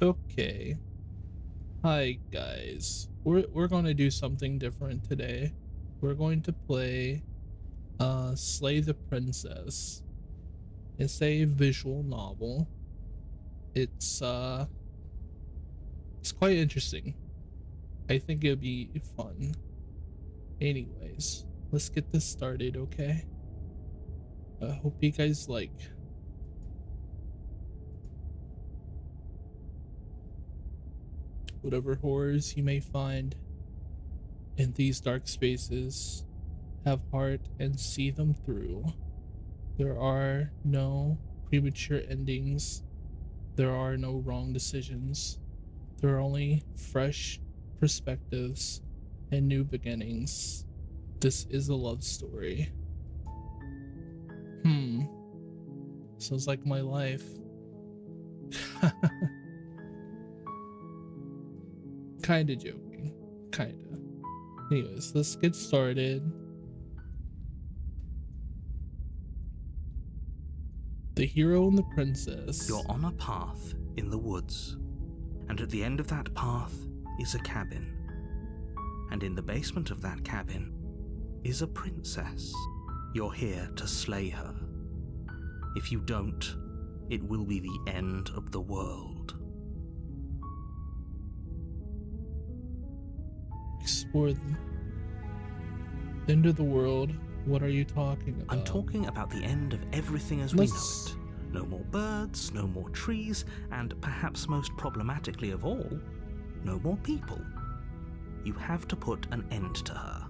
Okay. Hi guys. We're going to do something different today. We're going to play Slay the Princess. It's a visual novel. It's quite interesting. I think it'll be fun. Anyways, let's get this started, okay? I hope you guys like. Whatever horrors you may find in these dark spaces, have heart and see them through. There are no premature endings. There are no wrong decisions. There are only fresh perspectives and new beginnings. This is a love story. Sounds like my life. Kinda joking. Kinda. Anyways, let's get started. The hero and the princess. You're on a path in the woods, and at the end of that path is a cabin. And in the basement of that cabin is a princess. You're here to slay her. If you don't, it will be the end of the world. Explore the end of the world. What are you talking about? I'm talking about the end of everything as we know it. No more birds, no more trees, and perhaps most problematically of all, no more people. You have to put an end to her.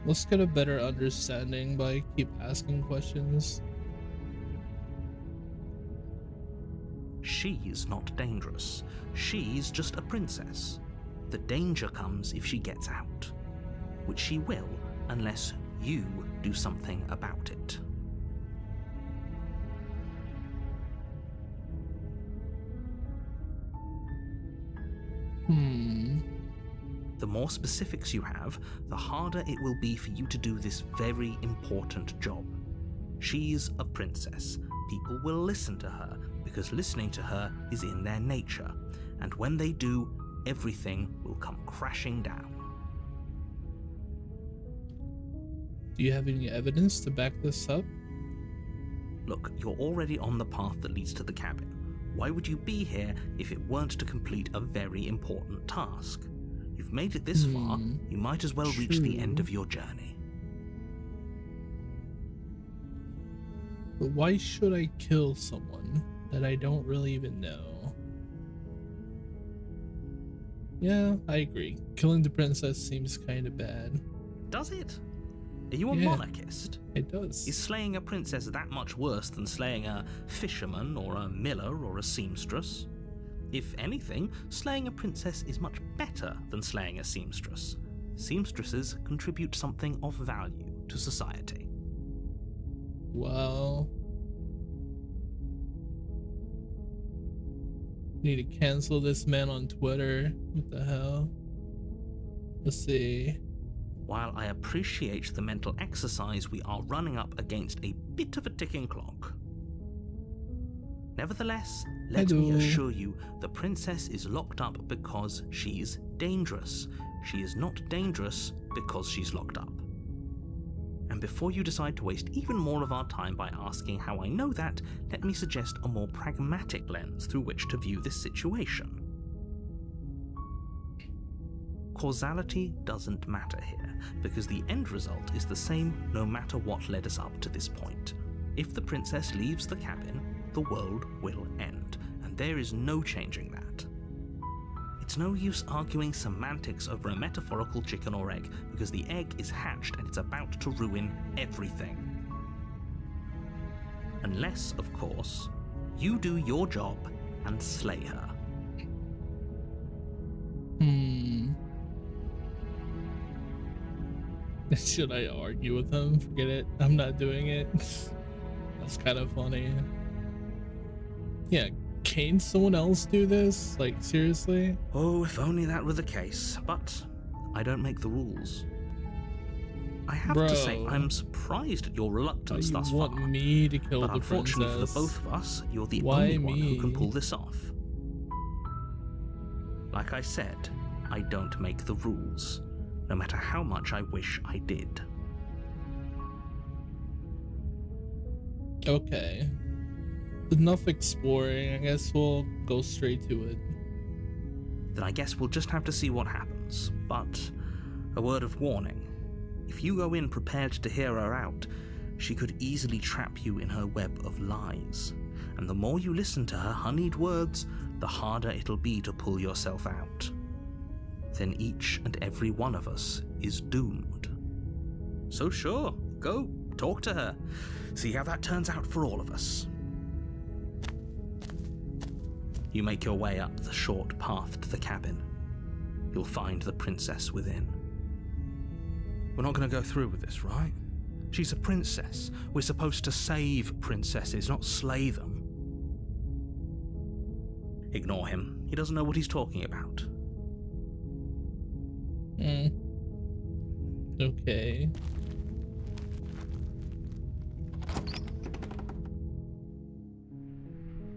Let's get a better understanding by keep asking questions. She's not dangerous. She's just a princess. The danger comes if she gets out, which she will unless you do something about it. The more specifics you have, the harder it will be for you to do this very important job. She's a princess. People will listen to her because listening to her is in their nature, and when they do, everything will come crashing down. Do you have any evidence to back this up? Look, you're already on the path that leads to the cabin. Why would you be here if it weren't to complete a very important task? You've made it this far, you might as well reach the end of your journey. But why should I kill someone that I don't really even know? Yeah, I agree. Killing the princess seems kind of bad. Does it? Are you a monarchist? It does. Is slaying a princess that much worse than slaying a fisherman or a miller or a seamstress? If anything, slaying a princess is much better than slaying a seamstress. Seamstresses contribute something of value to society. Well, need to cancel this man on Twitter. What the hell? Let's see. While I appreciate the mental exercise, we are running up against a bit of a ticking clock. Nevertheless, let me assure you, the princess is locked up because she's dangerous. She is not dangerous because she's locked up. And before you decide to waste even more of our time by asking how I know that, let me suggest a more pragmatic lens through which to view this situation. Causality doesn't matter here, because the end result is the same no matter what led us up to this point. If the princess leaves the cabin, the world will end, and there is no changing that. It's no use arguing semantics over a metaphorical chicken or egg, because the egg is hatched and it's about to ruin everything. Unless, of course, you do your job and slay her. Should I argue with him? Forget it. I'm not doing it. That's kind of funny. Yeah, can someone else do this? Like, seriously? Oh, if only that were the case, but I don't make the rules. I have to say, Bro, I'm surprised at your reluctance you thus want far. me to kill But the unfortunately for the princess? both of us, you're the Why only one who can me? pull this off. Like I said, I don't make the rules, no matter how much I wish I did. Okay. Enough exploring. I guess we'll go straight to it. Then I guess we'll just have to see what happens. But a word of warning. If you go in prepared to hear her out, she could easily trap you in her web of lies. And the more you listen to her honeyed words, the harder it'll be to pull yourself out. Then each and every one of us is doomed. So sure, go, talk to her. See how that turns out for all of us. You make your way up the short path to the cabin. You'll find the princess within. We're not going to go through with this, right? She's a princess. We're supposed to save princesses, not slay them. Ignore him. He doesn't know what he's talking about. Okay.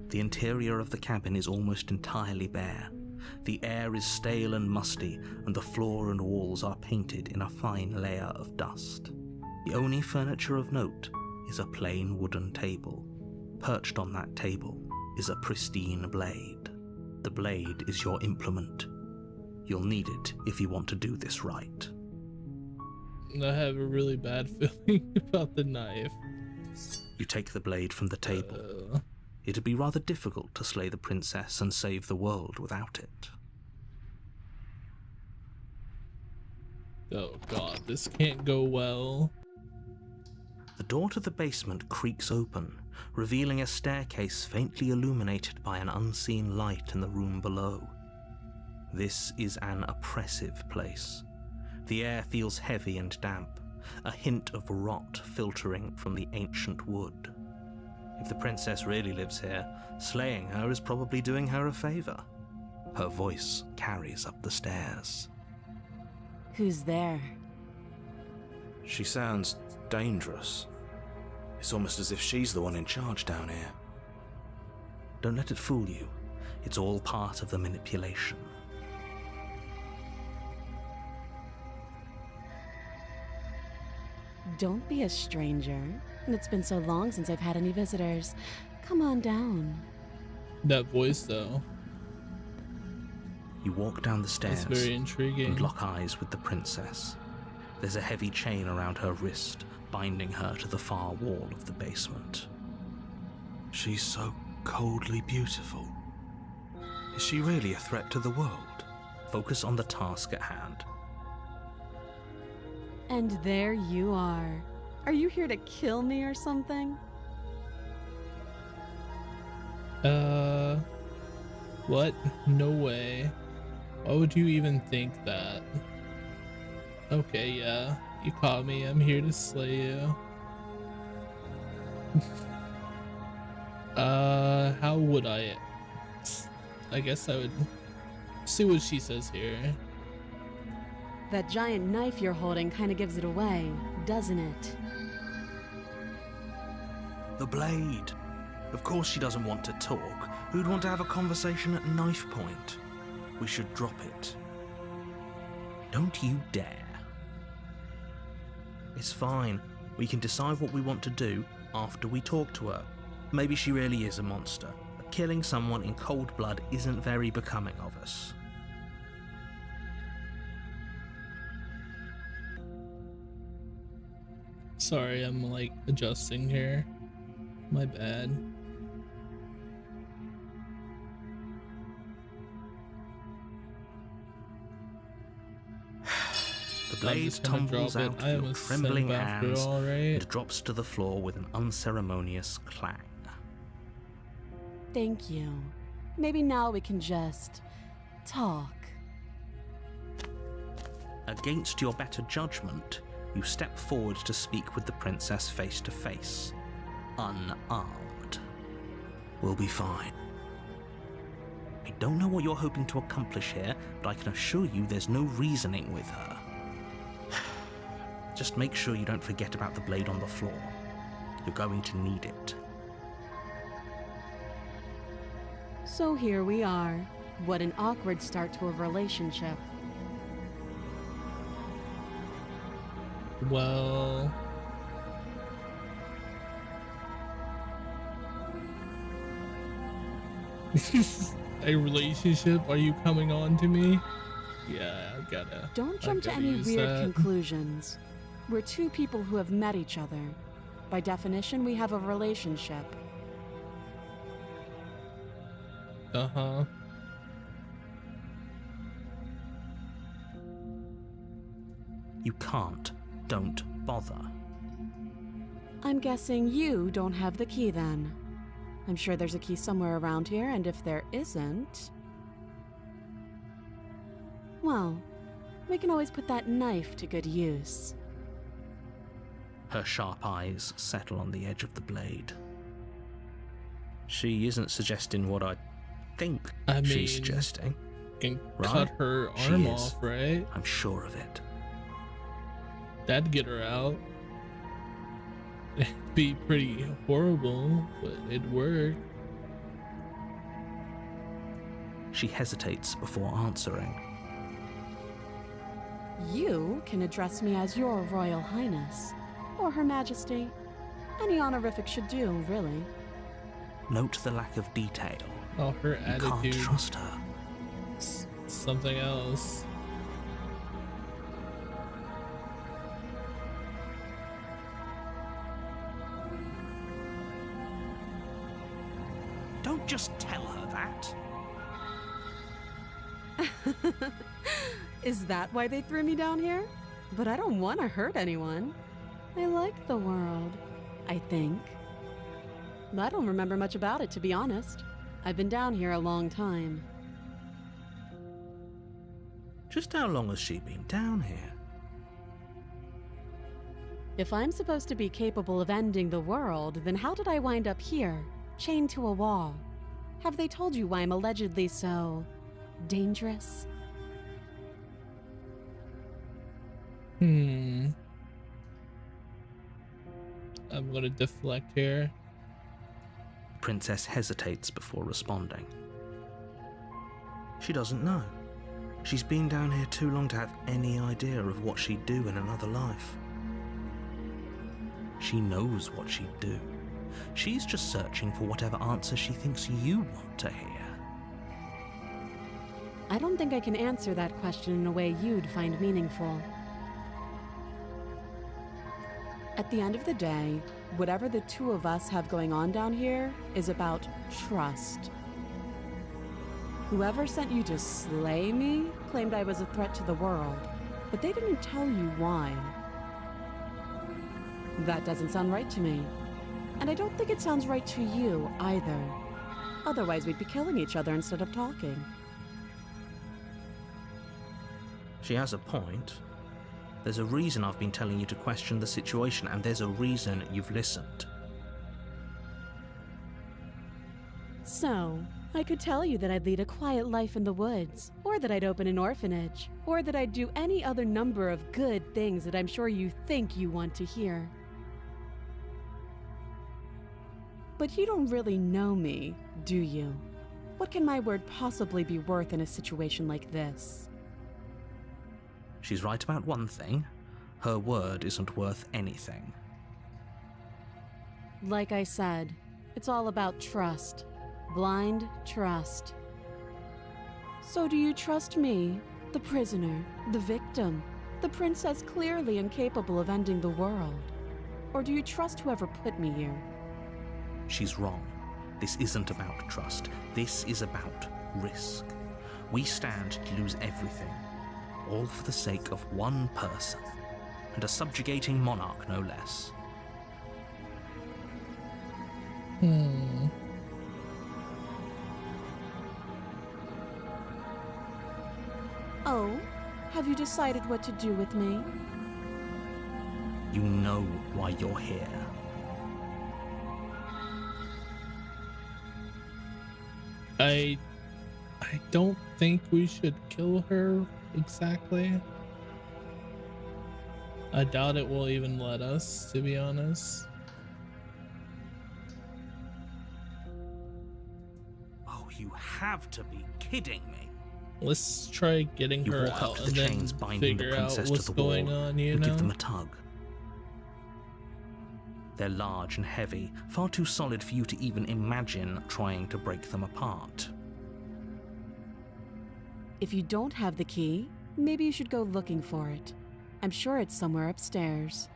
The interior of the cabin is almost entirely bare. The air is stale and musty, and the floor and walls are painted in a fine layer of dust. The only furniture of note is a plain wooden table. Perched on that table is a pristine blade. The blade is your implement. You'll need it if you want to do this right. I have a really bad feeling about the knife. You take the blade from the table. It'd be rather difficult to slay the princess and save the world without it. Oh god, this can't go well. The door to the basement creaks open, revealing a staircase faintly illuminated by an unseen light in the room below. This is an oppressive place. The air feels heavy and damp, a hint of rot filtering from the ancient wood. If the princess really lives here, slaying her is probably doing her a favor. Her voice carries up the stairs. Who's there? She sounds dangerous. It's almost as if she's the one in charge down here. Don't let it fool you. It's all part of the manipulation. Don't be a stranger. It's been so long since I've had any visitors. Come on down. That voice, though. You walk down the stairs It's very intriguing. and lock eyes with the princess. There's a heavy chain around her wrist, binding her to the far wall of the basement. She's so coldly beautiful. Is she really a threat to the world? Focus on the task at hand. And there you are. Are you here to kill me or something? What? No way. Why would you even think that? Okay, yeah. You caught me. I'm here to slay you. How would I? I guess I would see what she says here. That giant knife you're holding kind of gives it away, doesn't it? The blade. Of course she doesn't want to talk. Who'd want to have a conversation at knife point? We should drop it. Don't you dare. It's fine. We can decide what we want to do after we talk to her. Maybe she really is a monster, but killing someone in cold blood isn't very becoming of us. Sorry, I'm like adjusting here. My bad. The blade tumbles out of your trembling hands all, right? and drops to the floor with an unceremonious clang. Thank you. Maybe now we can just talk. Against your better judgment, you step forward to speak with the princess face to face, unarmed. We'll be fine. I don't know what you're hoping to accomplish here, but I can assure you there's no reasoning with her. Just make sure you don't forget about the blade on the floor. You're going to need it. So here we are. What an awkward start to a relationship. Well, a relationship? Are you coming on to me? Yeah, I gotta. Don't jump to gotta any use weird that. conclusions. We're two people who have met each other. By definition, we have a relationship. Uh-huh. You can't. Don't bother. I'm guessing you don't have the key then. I'm sure there's a key somewhere around here, and if there isn't... well, we can always put that knife to good use. Her sharp eyes settle on the edge of the blade. She isn't suggesting what I think I she's mean, suggesting. Can Right? cut her She arm is. off, right? I'm sure of it. That'd get her out. It'd be pretty horrible, but it'd work. She hesitates before answering. You can address me as your Royal Highness, or Her Majesty. Any honorific should do, really. Note the lack of detail. Oh, her You attitude. can't trust her. Something else. Don't just tell her that. Is that why they threw me down here? But I don't want to hurt anyone. I like the world, I think. I don't remember much about it, to be honest. I've been down here a long time. Just how long has she been down here? If I'm supposed to be capable of ending the world, then how did I wind up here, chained to a wall? Have they told you why I'm allegedly so... dangerous? I'm gonna deflect here. Princess hesitates before responding. She doesn't know. She's been down here too long to have any idea of what she'd do in another life. She knows what she'd do. She's just searching for whatever answer she thinks you want to hear. I don't think I can answer that question in a way you'd find meaningful. At the end of the day, whatever the two of us have going on down here is about trust. Whoever sent you to slay me claimed I was a threat to the world, but they didn't tell you why. That doesn't sound right to me. And I don't think it sounds right to you either. Otherwise, we'd be killing each other instead of talking. She has a point. There's a reason I've been telling you to question the situation, and there's a reason you've listened. So, I could tell you that I'd lead a quiet life in the woods, or that I'd open an orphanage, or that I'd do any other number of good things that I'm sure you think you want to hear. But you don't really know me, do you? What can my word possibly be worth in a situation like this? She's right about one thing. Her word isn't worth anything. Like I said, it's all about trust. Blind trust. So do you trust me, the prisoner, the victim, the princess clearly incapable of ending the world? Or do you trust whoever put me here? She's wrong. This isn't about trust. This is about risk. We stand to lose everything, all for the sake of one person, and a subjugating monarch no less. Oh, have you decided what to do with me? You know why you're here. I don't think we should kill her exactly. I doubt it will even let us, to be honest. Oh, you have to be kidding me. Let's try getting You her walk up out to and the then chains binding the figure out princess what's to the wall going on, you and know? give them a tug. They're large and heavy, far too solid for you to even imagine trying to break them apart. If you don't have the key, maybe you should go looking for it. I'm sure it's somewhere upstairs.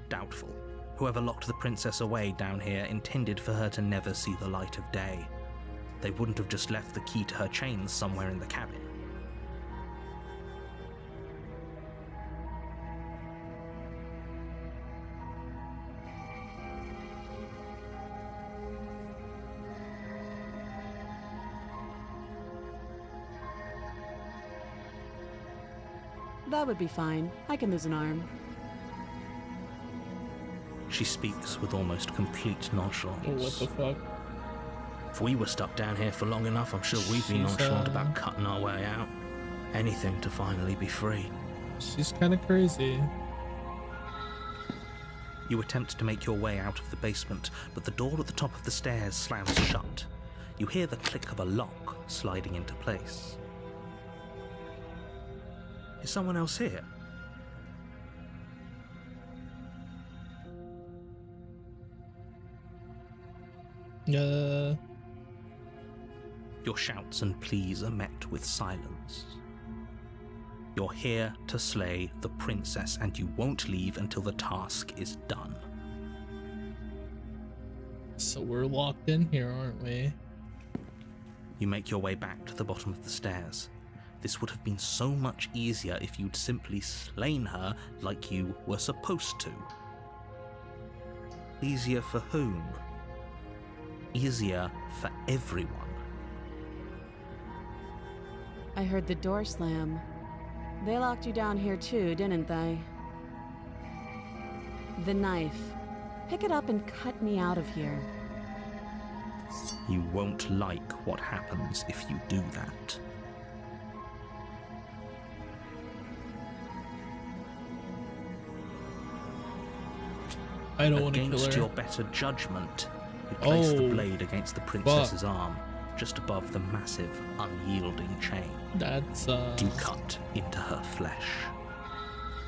Doubtful. Whoever locked the princess away down here intended for her to never see the light of day. They wouldn't have just left the key to her chains somewhere in the cabin. That would be fine. I can lose an arm. She speaks with almost complete nonchalance. Oh, what the fuck? If we were stuck down here for long enough, I'm sure we'd be She's, nonchalant about cutting our way out. Anything to finally be free. She's kind of crazy. You attempt to make your way out of the basement, but the door at the top of the stairs slams shut. You hear the click of a lock sliding into place. Is someone else here? Your shouts and pleas are met with silence. You're here to slay the princess, and you won't leave until the task is done. So we're locked in here, aren't we? You make your way back to the bottom of the stairs. This would have been so much easier if you'd simply slain her like you were supposed to. Easier for whom? Easier for everyone. I heard the door slam. They locked you down here too, didn't they? The knife. Pick it up and cut me out of here. You won't like what happens if you do that. I don't want to kill Against her. your better judgment, you place the Oh, blade against the princess's arm, just above the massive, unyielding chain. That's You cut into her flesh.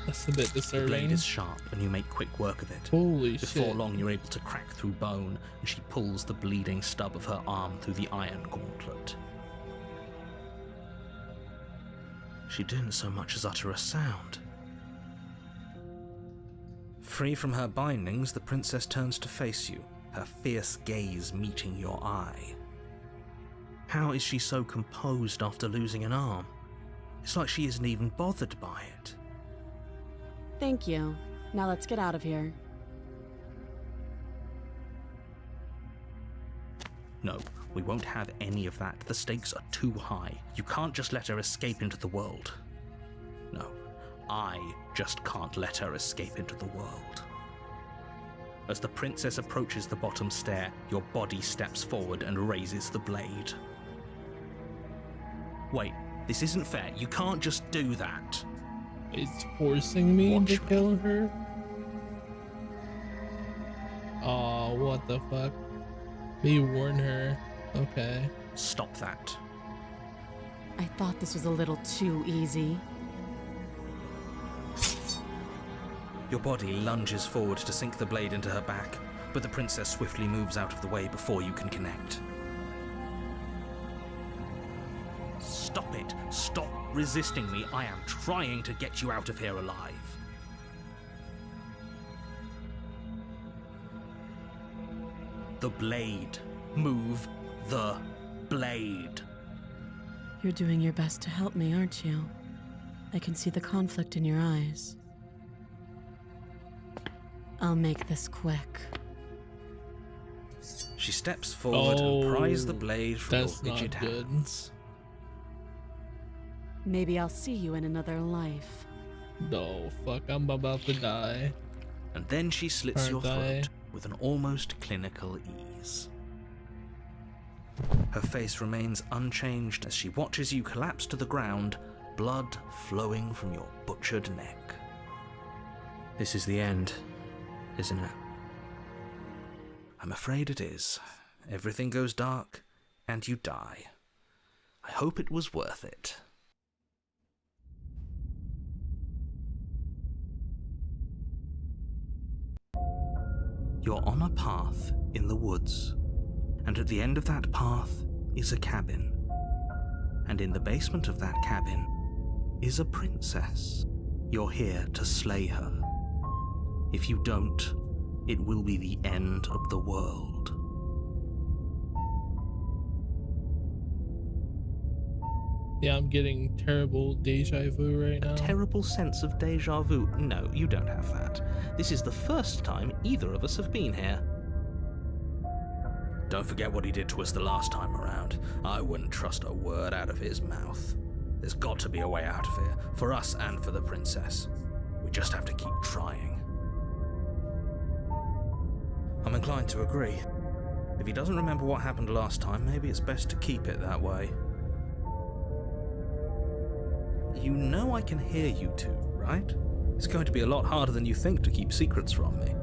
that's a bit The blade disturbing. is sharp, and you make quick work of it. Holy Before shit. long, you're able to crack through bone, and she pulls the bleeding stub of her arm through the iron gauntlet. She didn't so much as utter a sound. Free from her bindings, the princess turns to face you, her fierce gaze meeting your eye. How is she so composed after losing an arm? It's like she isn't even bothered by it. Thank you. Now let's get out of here. No, we won't have any of that. The stakes are too high. You can't just let her escape into the world. No, I just can't let her escape into the world. As the princess approaches the bottom stair, your body steps forward and raises the blade. Wait, this isn't fair. You can't just do that. It's forcing me Watch to me. kill her. Oh, what the fuck? Me warn her. Okay. Stop that. I thought this was a little too easy. Your body lunges forward to sink the blade into her back, but the princess swiftly moves out of the way before you can connect. Stop it! Stop resisting me! I am trying to get you out of here alive. The blade. Move the blade. You're doing your best to help me, aren't you? I can see the conflict in your eyes. I'll make this quick. She steps forward and pries the Oh, blade from That's your not rigid good. hands. Maybe I'll see you in another life. No, fuck, I'm about to die. And then she slits your Aren't I? throat with an almost clinical ease. Her face remains unchanged as she watches you collapse to the ground blood flowing from your butchered neck. This is the end, isn't it? I'm afraid it is. Everything goes dark, and you die. I hope it was worth it. You're on a path in the woods, and at the end of that path is a cabin. And in the basement of that cabin is a princess. You're here to slay her. If you don't, it will be the end of the world. Yeah, I'm getting terrible deja vu right now. A terrible sense of deja vu. No, you don't have that. This is the first time either of us have been here. Don't forget what he did to us the last time around. I wouldn't trust a word out of his mouth. There's got to be a way out of here, for us and for the princess. We just have to keep trying. I'm inclined to agree. If he doesn't remember what happened last time, maybe it's best to keep it that way. You know I can hear you two, right? It's going to be a lot harder than you think to keep secrets from me.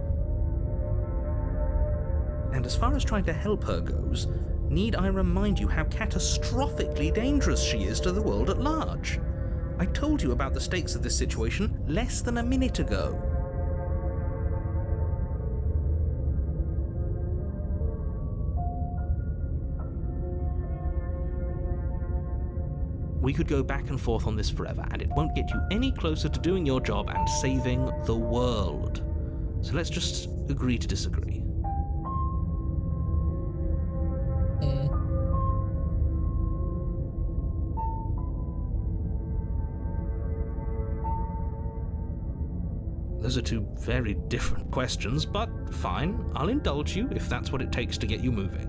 And as far as trying to help her goes, need I remind you how catastrophically dangerous she is to the world at large? I told you about the stakes of this situation less than a minute ago. We could go back and forth on this forever, and it won't get you any closer to doing your job and saving the world. So let's just agree to disagree. Those are two very different questions, but fine, I'll indulge you if that's what it takes to get you moving.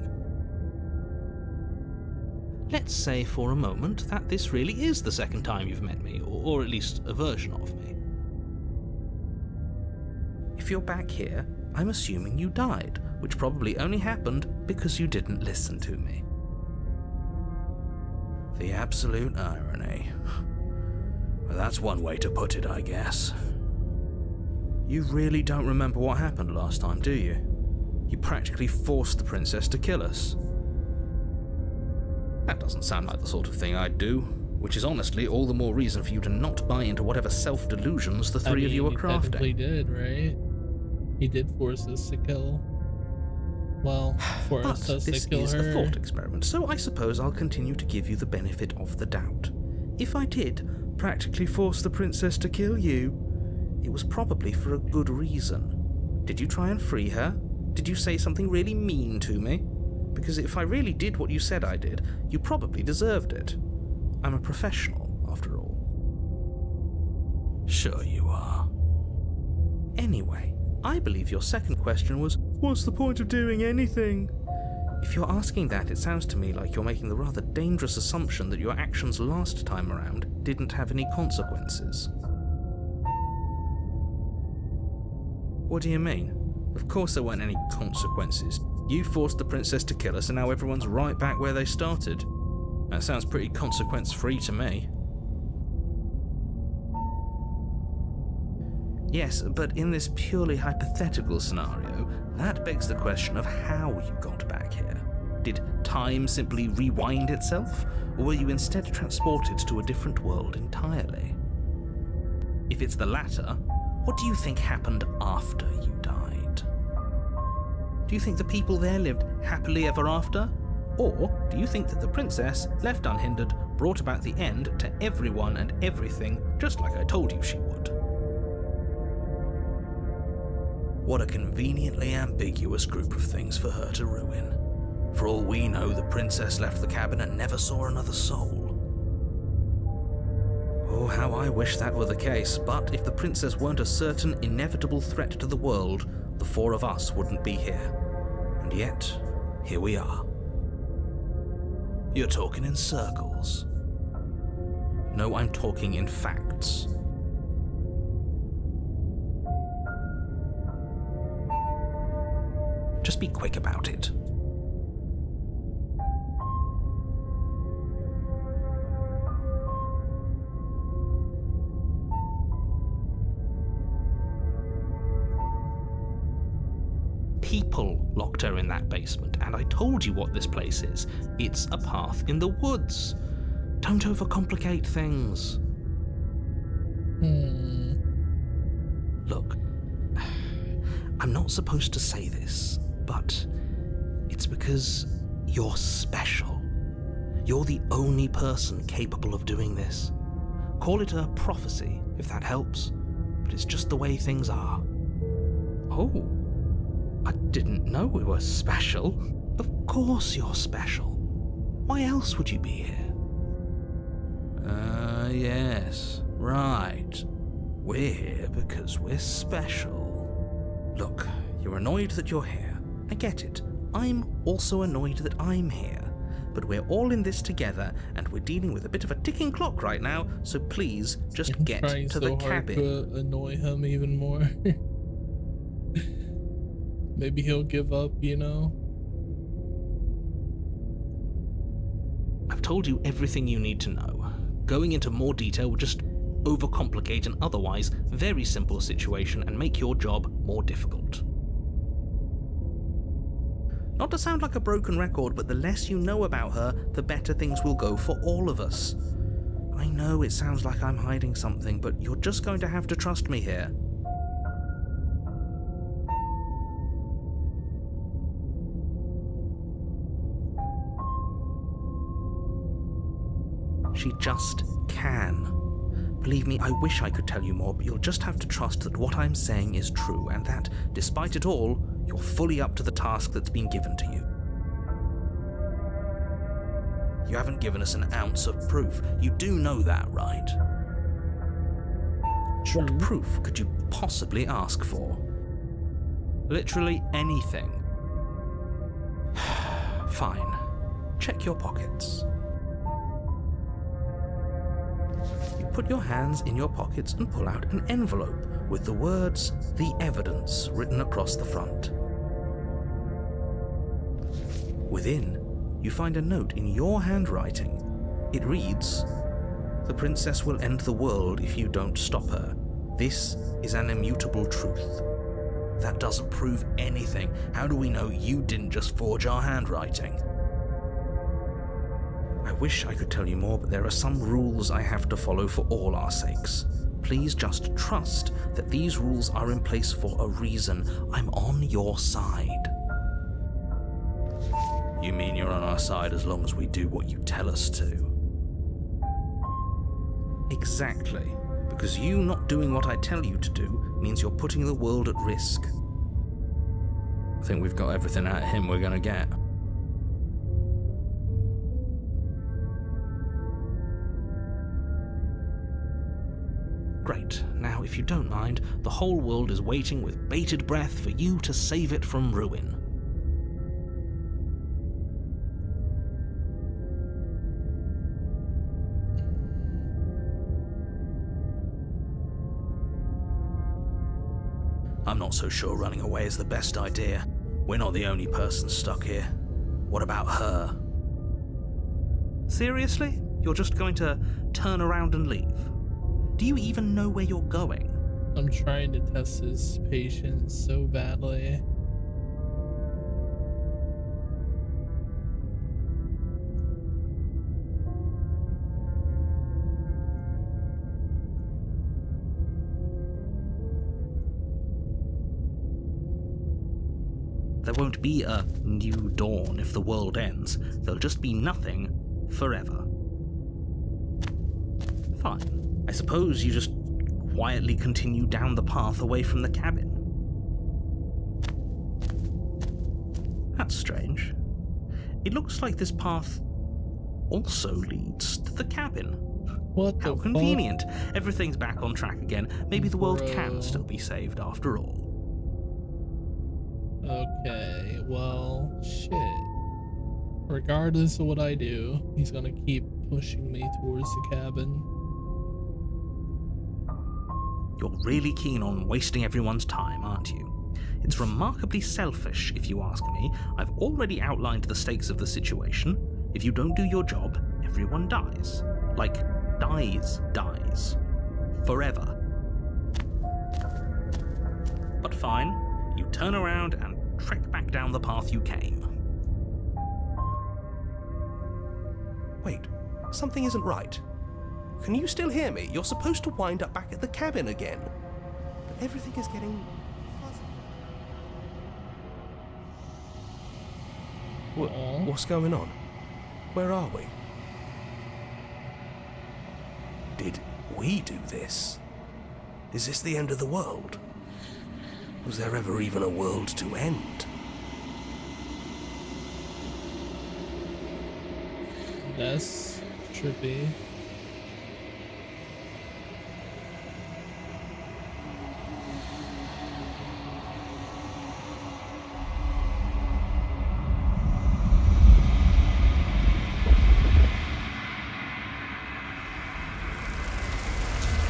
Let's say for a moment that this really is the second time you've met me, or at least a version of me. If you're back here, I'm assuming you died, which probably only happened because you didn't listen to me. The absolute irony. Well, that's one way to put it, I guess. You really don't remember what happened last time, do you? You practically forced the princess to kill us. That doesn't sound like the sort of thing I'd do, which is honestly all the more reason for you to not buy into whatever self-delusions the three of you are crafting. He did, right? He did force us to kill. Well, force us to kill her. This is a thought experiment, so I suppose I'll continue to give you the benefit of the doubt. If I did practically force the princess to kill you, it was probably for a good reason. Did you try and free her? Did you say something really mean to me? Because if I really did what you said I did, you probably deserved it. I'm a professional, after all. Sure you are. Anyway, I believe your second question was, what's the point of doing anything? If you're asking that, it sounds to me like you're making the rather dangerous assumption that your actions last time around didn't have any consequences. What do you mean? Of course there weren't any consequences. You forced the princess to kill us, and now everyone's right back where they started. That sounds pretty consequence-free to me. Yes, but in this purely hypothetical scenario, that begs the question of how you got back here. Did time simply rewind itself, or were you instead transported to a different world entirely? If it's the latter, what do you think happened after you died? Do you think the people there lived happily ever after? Or do you think that the princess, left unhindered, brought about the end to everyone and everything, just like I told you she would? What a conveniently ambiguous group of things for her to ruin. For all we know, the princess left the cabin and never saw another soul. Oh, how I wish that were the case, but if the princess weren't a certain, inevitable threat to the world, the four of us wouldn't be here. And yet, here we are. You're talking in circles. No, I'm talking in facts. Just be quick about it. people locked her in that basement, and I told you what this place is. It's a path in the woods. Don't overcomplicate things. Look, I'm not supposed to say this, but it's because you're special. You're the only person capable of doing this. Call it a prophecy, if that helps, but it's just the way things are. Oh, I didn't know we were special. Of course you're special. Why else would you be here? Yes, right. We're here because we're special. Look, you're annoyed that you're here. I get it. I'm also annoyed that I'm here. But we're all in this together, and we're dealing with a bit of a ticking clock right now, so please just I'm get trying to so the hard cabin. to annoy him even more. Maybe he'll give up, you know? I've told you everything you need to know. Going into more detail would just overcomplicate an otherwise very simple situation and make your job more difficult. Not to sound like a broken record, but the less you know about her, the better things will go for all of us. I know it sounds like I'm hiding something, but you're just going to have to trust me here. She just can. Believe me, I wish I could tell you more, but you'll just have to trust that what I'm saying is true, and that, despite it all, you're fully up to the task that's been given to you. You haven't given us an ounce of proof. You do know that, right? True. What proof could you possibly ask for? Literally anything. Fine. Check your pockets. You put your hands in your pockets and pull out an envelope with the words, "The Evidence," written across the front. Within, you find a note in your handwriting. It reads, "The princess will end the world if you don't stop her. This is an immutable truth." That doesn't prove anything. How do we know you didn't just forge our handwriting? I wish I could tell you more, but there are some rules I have to follow for all our sakes. Please just trust that these rules are in place for a reason. I'm on your side. You mean you're on our side as long as we do what you tell us to? Exactly. Because you not doing what I tell you to do means you're putting the world at risk. I think we've got everything out of him we're gonna get. Great. Now, if you don't mind, the whole world is waiting with bated breath for you to save it from ruin. I'm not so sure running away is the best idea. We're not the only person stuck here. What about her? Seriously? You're just going to turn around and leave? Do you even know where you're going? I'm trying to test his patience so badly. There won't be a new dawn if the world ends. There'll just be nothing forever. Fine. I suppose you just quietly continue down the path away from the cabin. That's strange. It looks like this path also leads to the cabin. What the How fuck? convenient. Everything's back on track again. Maybe the world Bro. can still be saved after all. Okay, well, shit. Regardless of what I do, he's gonna keep pushing me towards the cabin. You're really keen on wasting everyone's time, aren't you? It's remarkably selfish, if you ask me. I've already outlined the stakes of the situation. If you don't do your job, everyone dies. Like, dies. Forever. But fine, you turn around and trek back down the path you came. Wait, something isn't right. Can you still hear me? You're supposed to wind up back at the cabin again. But everything is getting fuzzy. What's going on? Where are we? Did we do this? Is this the end of the world? Was there ever even a world to end? That's trippy.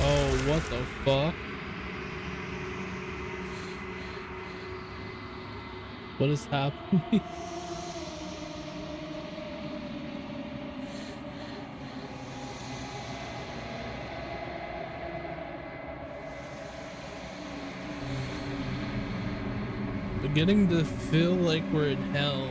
Oh, what the fuck? What is happening? Beginning to feel like we're in hell.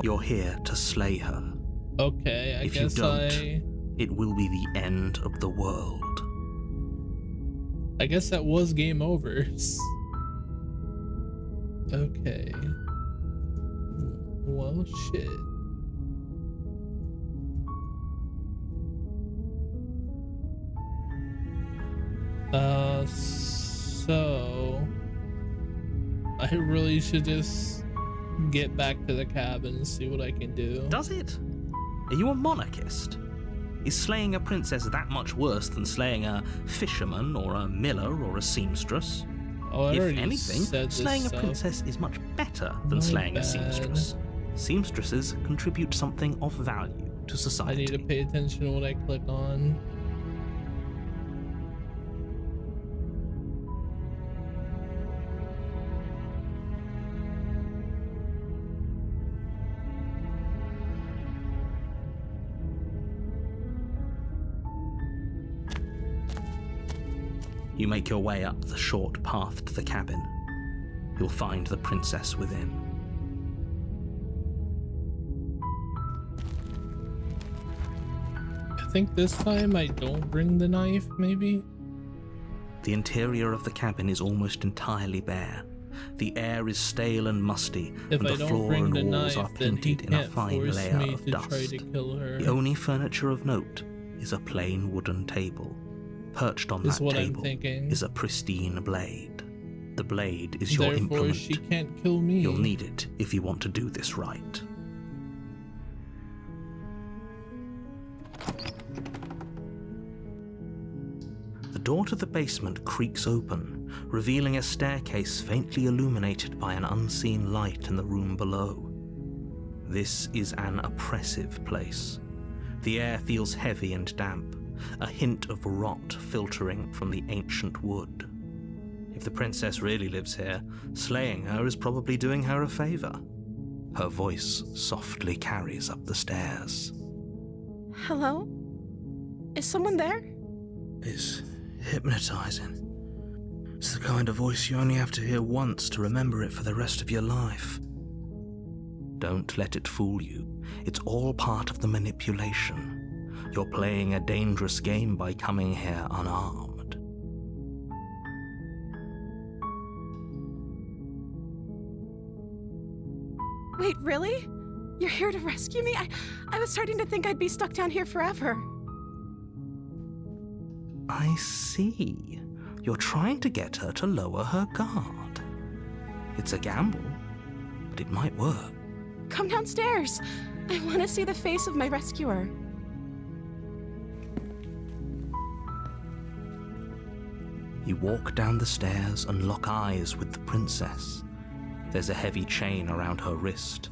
You're here to slay her. Okay, I If guess you don't, it will be the end of the world. I guess that was game over. Okay. Well, shit. So I really should just get back to the cabin and see what I can do. Does it? Are you a monarchist? Is slaying a princess that much worse than slaying a fisherman or a miller or a seamstress? Oh, I If already anything, said this slaying a stuff. princess is much better than My slaying a bad. seamstress. Seamstresses contribute something of value to I society. need to pay attention to what I click on. You make your way up the short path to the cabin. You'll find the princess within. I think this time I don't bring the knife, maybe? The interior of the cabin is almost entirely bare. The air is stale and musty, If and I the don't floor bring and the walls knife, are then he painted in a can't fine force layer me of to try dust. to kill her. The only furniture of note is a plain wooden table. Perched on Is that what I'm table thinking. is a pristine blade. The blade is your Therefore, implement. she can't kill me. You'll need it if you want to do this right. The door to the basement creaks open, revealing a staircase faintly illuminated by an unseen light in the room below. This is an oppressive place. The air feels heavy and damp, a hint of rot filtering from the ancient wood. If the princess really lives here, slaying her is probably doing her a favor. Her voice softly carries up the stairs. Hello? Is someone there? It's hypnotizing. It's the kind of voice you only have to hear once to remember it for the rest of your life. Don't let it fool you. It's all part of the manipulation. You're playing a dangerous game by coming here unarmed. Wait, really? You're here to rescue me? I was starting to think I'd be stuck down here forever. I see. You're trying to get her to lower her guard. It's a gamble, but it might work. Come downstairs. I want to see the face of my rescuer. You walk down the stairs and lock eyes with the princess. There's a heavy chain around her wrist,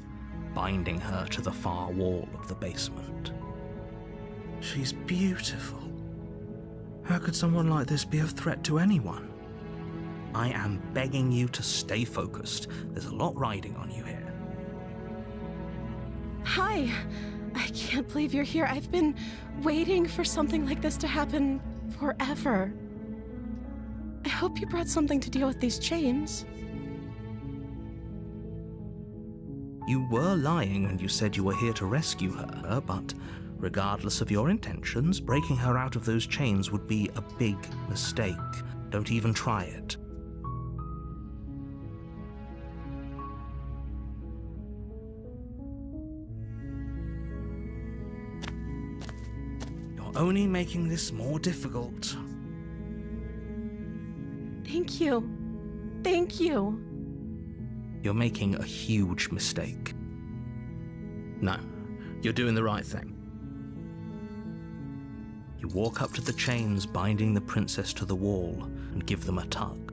binding her to the far wall of the basement. She's beautiful. How could someone like this be of threat to anyone? I am begging you to stay focused. There's a lot riding on you here. Hi. I can't believe you're here. I've been waiting for something like this to happen forever. I hope you brought something to deal with these chains. You were lying when you said you were here to rescue her, but regardless of your intentions, breaking her out of those chains would be a big mistake. Don't even try it. You're only making this more difficult. Thank you. Thank you. You're making a huge mistake. No, you're doing the right thing. You walk up to the chains binding the princess to the wall and give them a tug.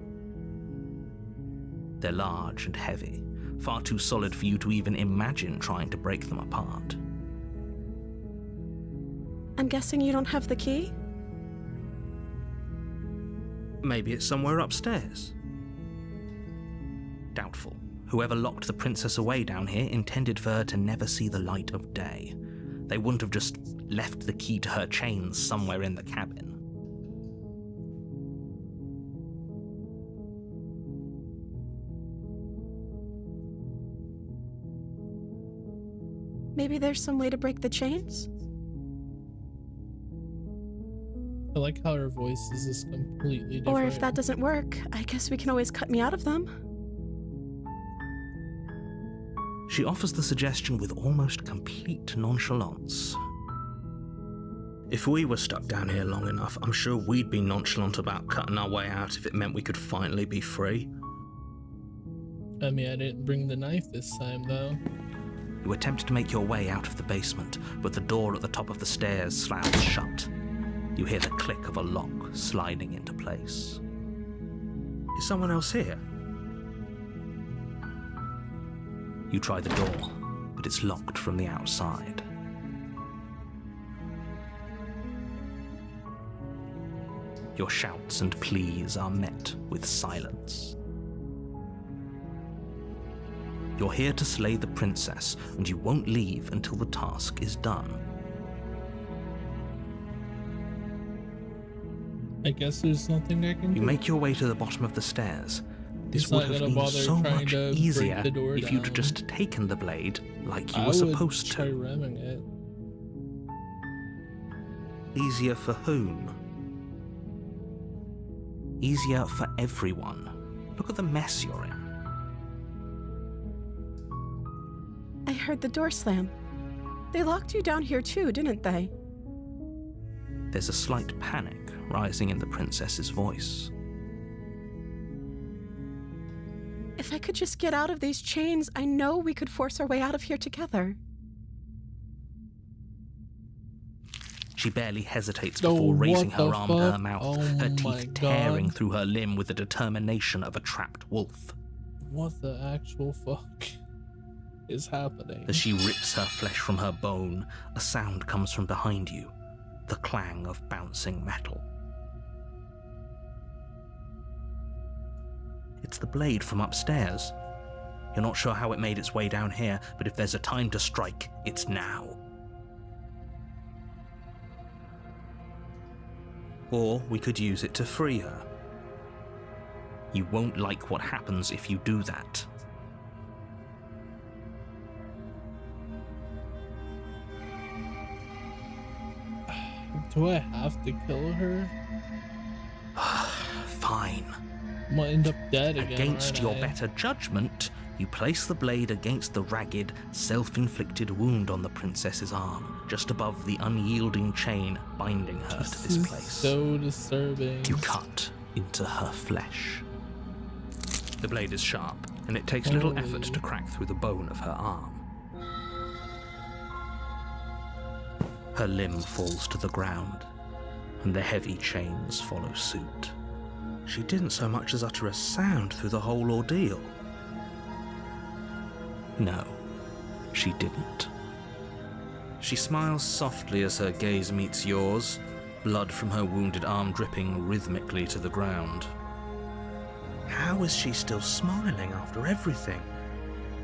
They're large and heavy, far too solid for you to even imagine trying to break them apart. I'm guessing you don't have the key? Maybe it's somewhere upstairs. Doubtful. Whoever locked the princess away down here intended for her to never see the light of day. They wouldn't have just left the key to her chains somewhere in the cabin. Maybe there's some way to break the chains? I like how her voice is just completely different. Or if that doesn't work, I guess we can always cut me out of them. She offers the suggestion with almost complete nonchalance. If we were stuck down here long enough, I'm sure we'd be nonchalant about cutting our way out if it meant we could finally be free. I mean, I didn't bring the knife this time, though. You attempt to make your way out of the basement, but the door at the top of the stairs slams shut. You hear the click of a lock sliding into place. Is someone else here? You try the door, but it's locked from the outside. Your shouts and pleas are met with silence. You're here to slay the princess, and you won't leave until the task is done. I guess there's nothing I can do. You make your way to the bottom of the stairs. This He's would not have gonna been bother so trying much to break easier the door if you'd down. just taken the blade like you I were would supposed try to. ramming it. Easier for whom? Easier for everyone. Look at the mess you're in. I heard the door slam. They locked you down here too, didn't they? There's a slight panic rising in the princess's voice. If I could just get out of these chains, I know we could force our way out of here together. She barely hesitates Oh, before raising what her the arm to her fuck? mouth, Oh her my teeth tearing God. through her limb with the determination of a trapped wolf. What the actual fuck is happening? As she rips her flesh from her bone, a sound comes from behind you, the clang of bouncing metal. It's the blade from upstairs. You're not sure how it made its way down here, but if there's a time to strike, it's now. Or we could use it to free her. You won't like what happens if you do that. Do I have to kill her? Fine. I'm gonna end up dead again. Against your aren't I? better judgment, you place the blade against the ragged, self-inflicted wound on the princess's arm, just above the unyielding chain binding her to this is place. so disturbing. You cut, into her flesh. The blade is sharp, and it takes little effort Holy. to crack through the bone of her arm. Her limb falls to the ground, and the heavy chains follow suit. She didn't so much as utter a sound through the whole ordeal. No, she didn't. She smiles softly as her gaze meets yours, blood from her wounded arm dripping rhythmically to the ground. How is she still smiling after everything?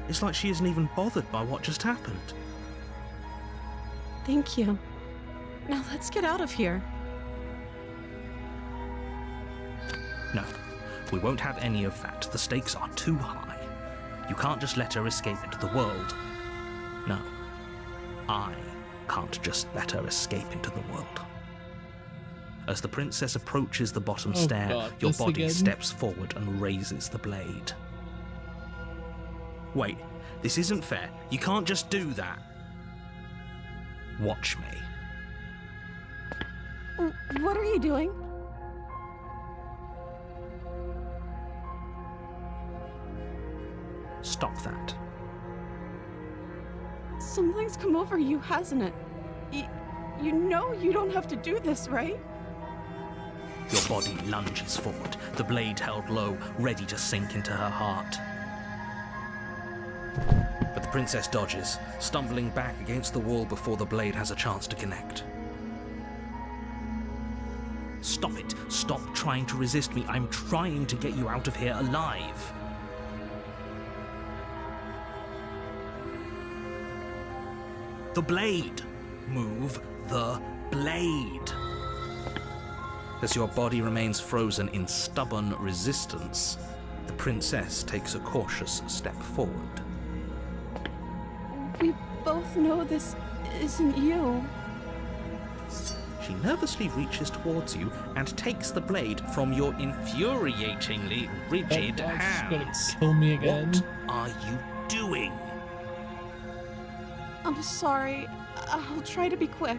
It's like she isn't even bothered by what just happened. Thank you. Now let's get out of here. No, we won't have any of that. The stakes are too high. You can't just let her escape into the world. No, I can't just let her escape into the world. As the princess approaches the bottom Oh stair, God, your this body again? steps forward and raises the blade. Wait, this isn't fair. You can't just do that. Watch me. What are you doing? Stop that. Something's come over you, hasn't it? You know you don't have to do this, right? Your body lunges forward, the blade held low, ready to sink into her heart. But the princess dodges, stumbling back against the wall before the blade has a chance to connect. Stop it. Stop trying to resist me. I'm trying to get you out of here alive. The blade. Move the blade. As your body remains frozen in stubborn resistance, the princess takes a cautious step forward. We both know this isn't you. She nervously reaches towards you and takes the blade from your infuriatingly rigid That dog's hands. gonna kill me again. What are you doing? I'm sorry. I'll try to be quick.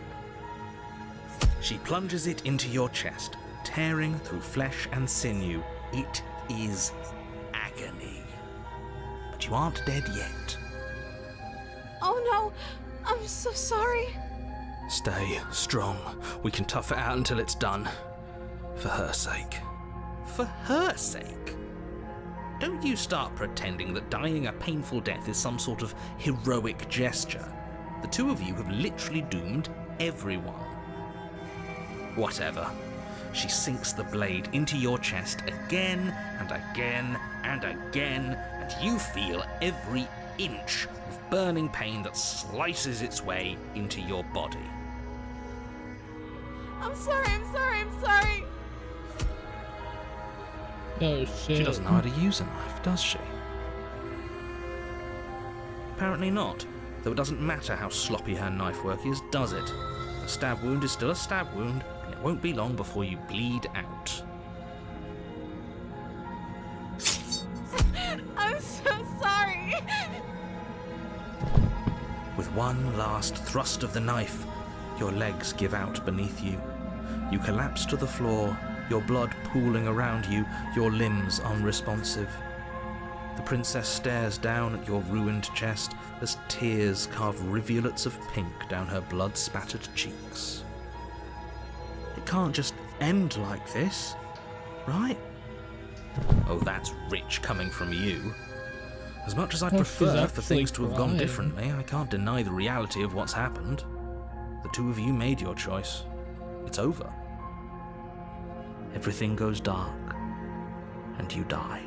She plunges it into your chest, tearing through flesh and sinew. It is agony. But you aren't dead yet. Oh no! I'm so sorry. Stay strong. We can tough it out until it's done. For her sake. For her sake? Don't you start pretending that dying a painful death is some sort of heroic gesture. The two of you have literally doomed everyone. Whatever. She sinks the blade into your chest again and again and again, and you feel every inch of burning pain that slices its way into your body. I'm sorry, I'm sorry, I'm sorry. Oh shit. She doesn't know how to use a knife, does she? Apparently not, though it doesn't matter how sloppy her knife work is, does it? A stab wound is still a stab wound, and it won't be long before you bleed out. I'm so sorry. With one last thrust of the knife, your legs give out beneath you. You collapse to the floor, your blood pooling around you, your limbs unresponsive. The princess stares down at your ruined chest as tears carve rivulets of pink down her blood-spattered cheeks. It can't just end like this, right? Oh, that's rich coming from you. As much as I'd Oh, she's prefer for actually things to have gone crying. differently, I can't deny the reality of what's happened. The two of you made your choice. It's over. Everything goes dark, and you die.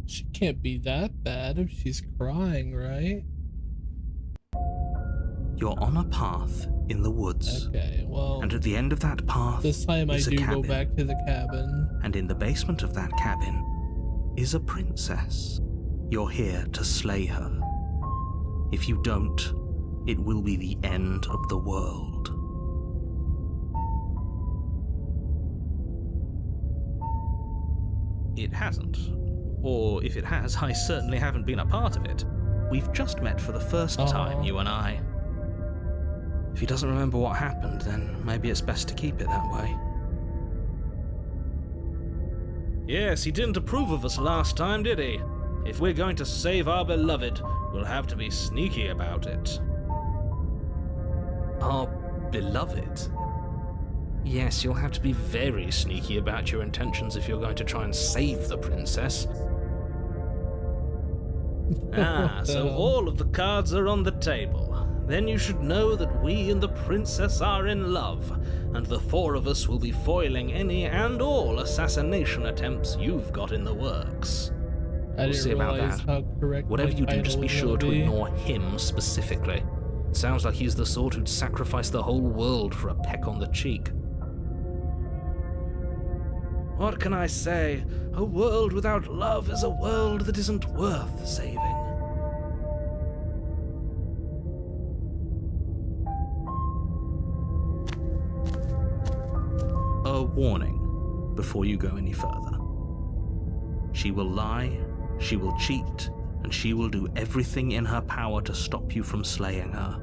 She can't be that bad if she's crying, right? You're on a path in the woods. Okay, well, And at the end of that path this time I is a do cabin. go back to the cabin. And in the basement of that cabin is a princess. You're here to slay her. If you don't, it will be the end of the world. It hasn't. Or if it has, I certainly haven't been a part of it. We've just met for the first time, Aw. you and I. If he doesn't remember what happened, then maybe it's best to keep it that way. Yes, he didn't approve of us last time, did he? If we're going to save our beloved, we'll have to be sneaky about it. Our beloved? Yes, you'll have to be very sneaky about your intentions if you're going to try and save the princess. So all of the cards are on the table. Then you should know that we and the princess are in love, and the four of us will be foiling any and all assassination attempts you've got in the works. I We'll see didn't about realize that. how correct Whatever my you do, just title be was sure gonna to be. ignore him specifically. Sounds like he's the sort who'd sacrifice the whole world for a peck on the cheek. What can I say? A world without love is a world that isn't worth saving. A warning before you go any further. She will lie, she will cheat, and she will do everything in her power to stop you from slaying her.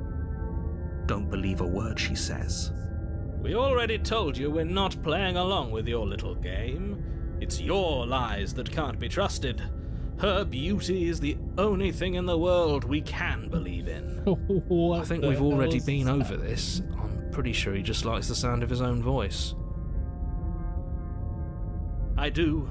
Don't believe a word she says. We already told you we're not playing along with your little game. It's your lies that can't be trusted. Her beauty is the only thing in the world we can believe in. What I think the we've hell already is been that? over this. I'm pretty sure he just likes the sound of his own voice. I do,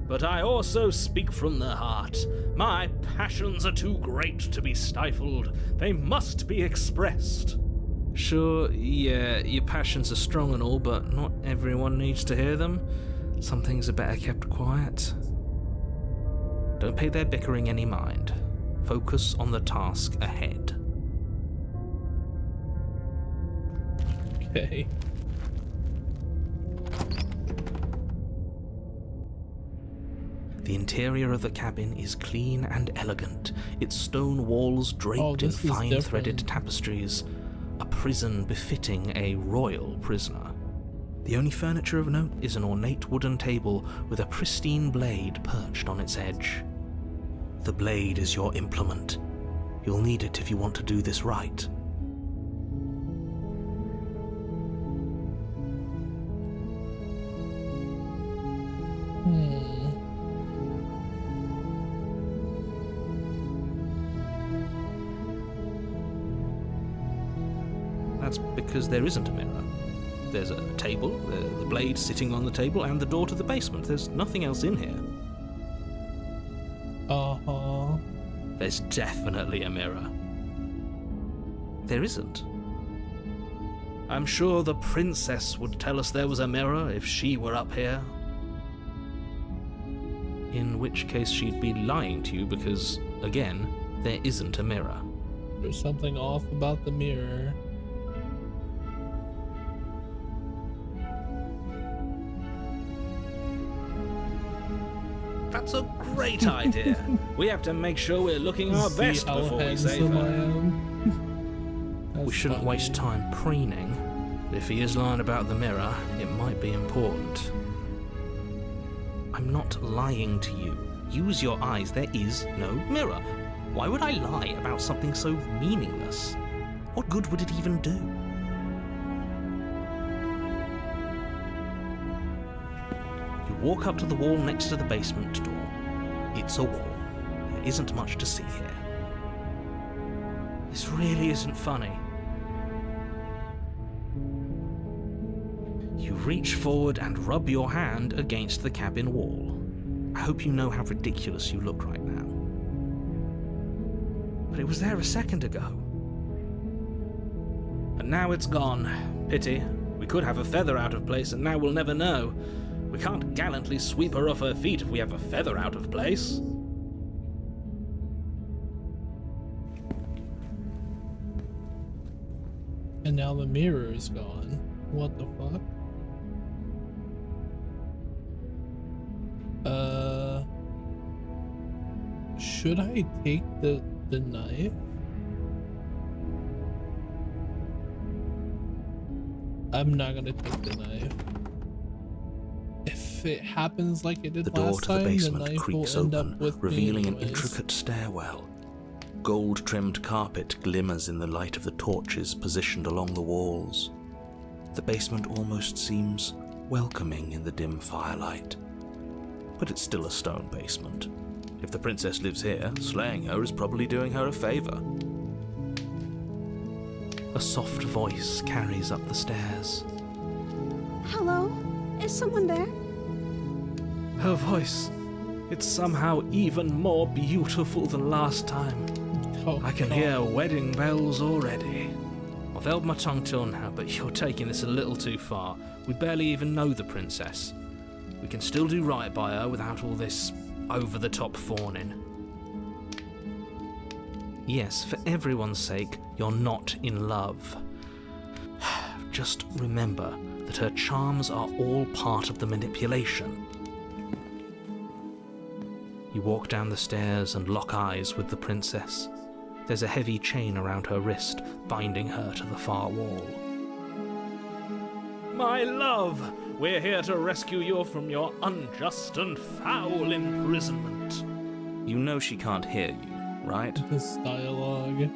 but I also speak from the heart. My passions are too great to be stifled. They must be expressed. Sure, yeah, your passions are strong and all, but not everyone needs to hear them. Some things are better kept quiet. Don't pay their bickering any mind. Focus on the task ahead. Okay. The interior of the cabin is clean and elegant, its stone walls draped in this is fine threaded different. tapestries, a prison befitting a royal prisoner. The only furniture of note is an ornate wooden table with a pristine blade perched on its edge. The blade is your implement. You'll need it if you want to do this right. That's because there isn't a mirror. There's a table, the blade sitting on the table, and the door to the basement. There's nothing else in here. Uh-huh. There's definitely a mirror. There isn't. I'm sure the princess would tell us there was a mirror if she were up here. In which case she'd be lying to you because, again, there isn't a mirror. There's something off about the mirror. That's a great idea. We have to make sure we're looking our See best how before we save handsome I her. am? We That's shouldn't funny. waste time preening. If he is lying about the mirror, it might be important. I'm not lying to you. Use your eyes. There is no mirror. Why would I lie about something so meaningless? What good would it even do? You walk up to the wall next to the basement door. It's a wall. There isn't much to see here. This really isn't funny. You reach forward and rub your hand against the cabin wall. I hope you know how ridiculous you look right now. But it was there a second ago. And now it's gone. Pity. We could have a feather out of place, and now we'll never know. We can't gallantly sweep her off her feet if we have a feather out of place. And now the mirror is gone. What the fuck? Should I take the knife? I'm not gonna take the knife. If it happens like it did The door last to the time, basement the knife creaks will end up open, with revealing me an anyways. intricate stairwell. Gold-trimmed carpet glimmers in the light of the torches positioned along the walls. The basement almost seems welcoming in the dim firelight. but it's still a stone basement. If the princess lives here, slaying her is probably doing her a favour. A soft voice carries up the stairs. Hello? Is someone there? Her voice, it's somehow even more beautiful than last time. Oh, I can God. hear wedding bells already. I've held my tongue till now, but you're taking this a little too far. We barely even know the princess. We can still do right by her without all this over-the-top fawning. Yes, for everyone's sake, you're not in love. Just remember that her charms are all part of the manipulation. You walk down the stairs and lock eyes with the princess. There's a heavy chain around her wrist, binding her to the far wall. My love, we're here to rescue you from your unjust and foul imprisonment. You know she can't hear you, right? This dialogue.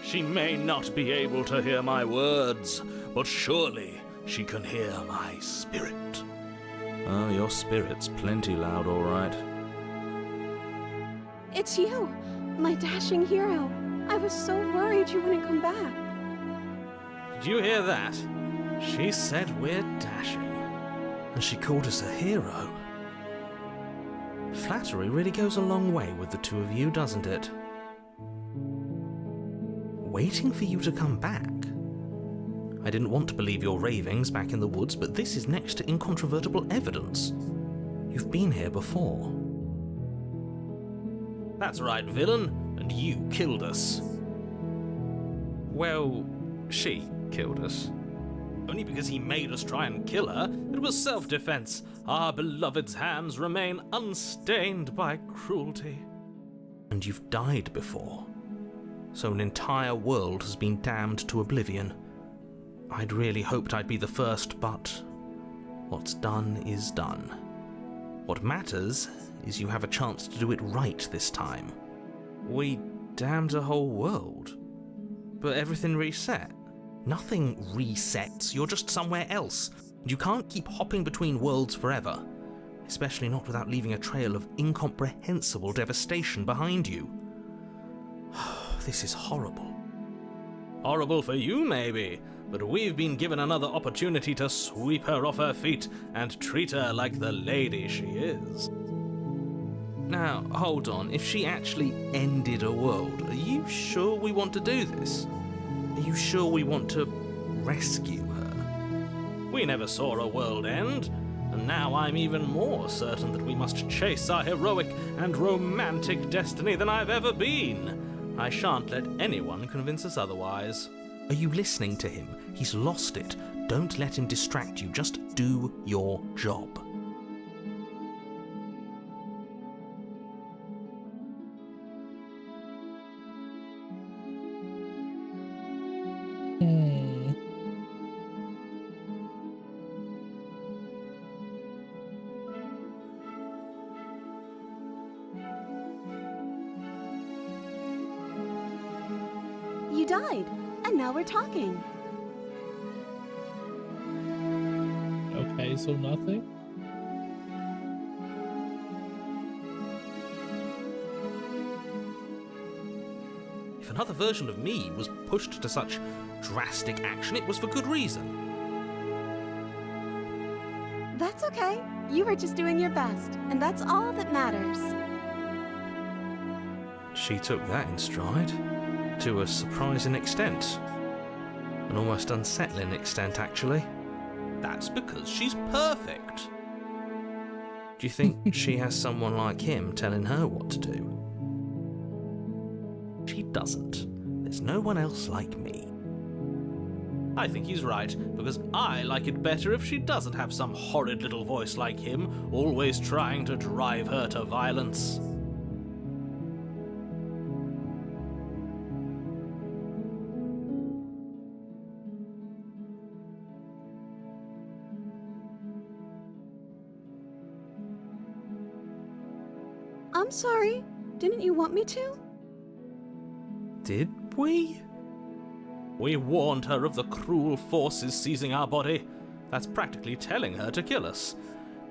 She may not be able to hear my words, but surely she can hear my spirit. Oh, your spirit's plenty loud, all right. It's you, my dashing hero. I was so worried you wouldn't come back. Did you hear that? She said we're dashing, and she called us a hero. Flattery really goes a long way with the two of you, doesn't it? Waiting for you to come back. I didn't want to believe your ravings back in the woods, but this is next to incontrovertible evidence. You've been here before. That's right, villain, and you killed us. Well, she killed us. Only because he made us try and kill her. It was self-defense. Our beloved's hands remain unstained by cruelty. And you've died before. So an entire world has been damned to oblivion. I'd really hoped I'd be the first, but what's done is done. What matters is you have a chance to do it right this time. We damned a whole world, but everything reset. Nothing resets, you're just somewhere else. You can't keep hopping between worlds forever, especially not without leaving a trail of incomprehensible devastation behind you. This is horrible. Horrible for you, maybe, but we've been given another opportunity to sweep her off her feet and treat her like the lady she is. Now, hold on, if she actually ended a world, are you sure we want to do this? Are you sure we want to rescue her? We never saw a world end, and now I'm even more certain that we must chase our heroic and romantic destiny than I've ever been. I shan't let anyone convince us otherwise. Are you listening to him? He's lost it. Don't let him distract you. Just do your job. You died, and now we're talking. Okay, so nothing? If another version of me was pushed to such drastic action, it was for good reason. That's okay. You were just doing your best, and that's all that matters. She took that in stride, to a surprising extent. An almost unsettling extent, actually. That's because she's perfect. Do you think she has someone like him telling her what to do? She doesn't. There's no one else like me. I think he's right, because I like it better if she doesn't have some horrid little voice like him, always trying to drive her to violence. I'm sorry. Didn't you want me to? Did we? We warned her of the cruel forces seizing our body. That's practically telling her to kill us.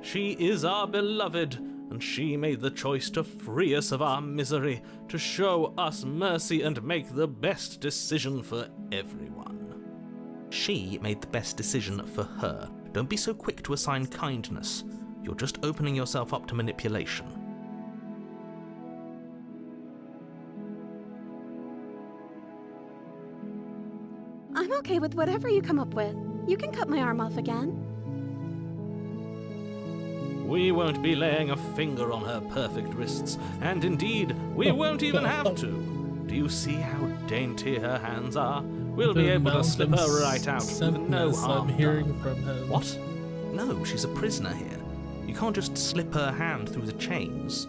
She is our beloved, and she made the choice to free us of our misery, to show us mercy and make the best decision for everyone. She made the best decision for her. Don't be so quick to assign kindness. You're just opening yourself up to manipulation. I'm okay with whatever you come up with. You can cut my arm off again. We won't be laying a finger on her perfect wrists, and indeed, we won't even have to. Do you see how dainty her hands are? We'll be able to slip her right out with no harm I'm hearing done. from him. What? No, she's a prisoner here. You can't just slip her hand through the chains.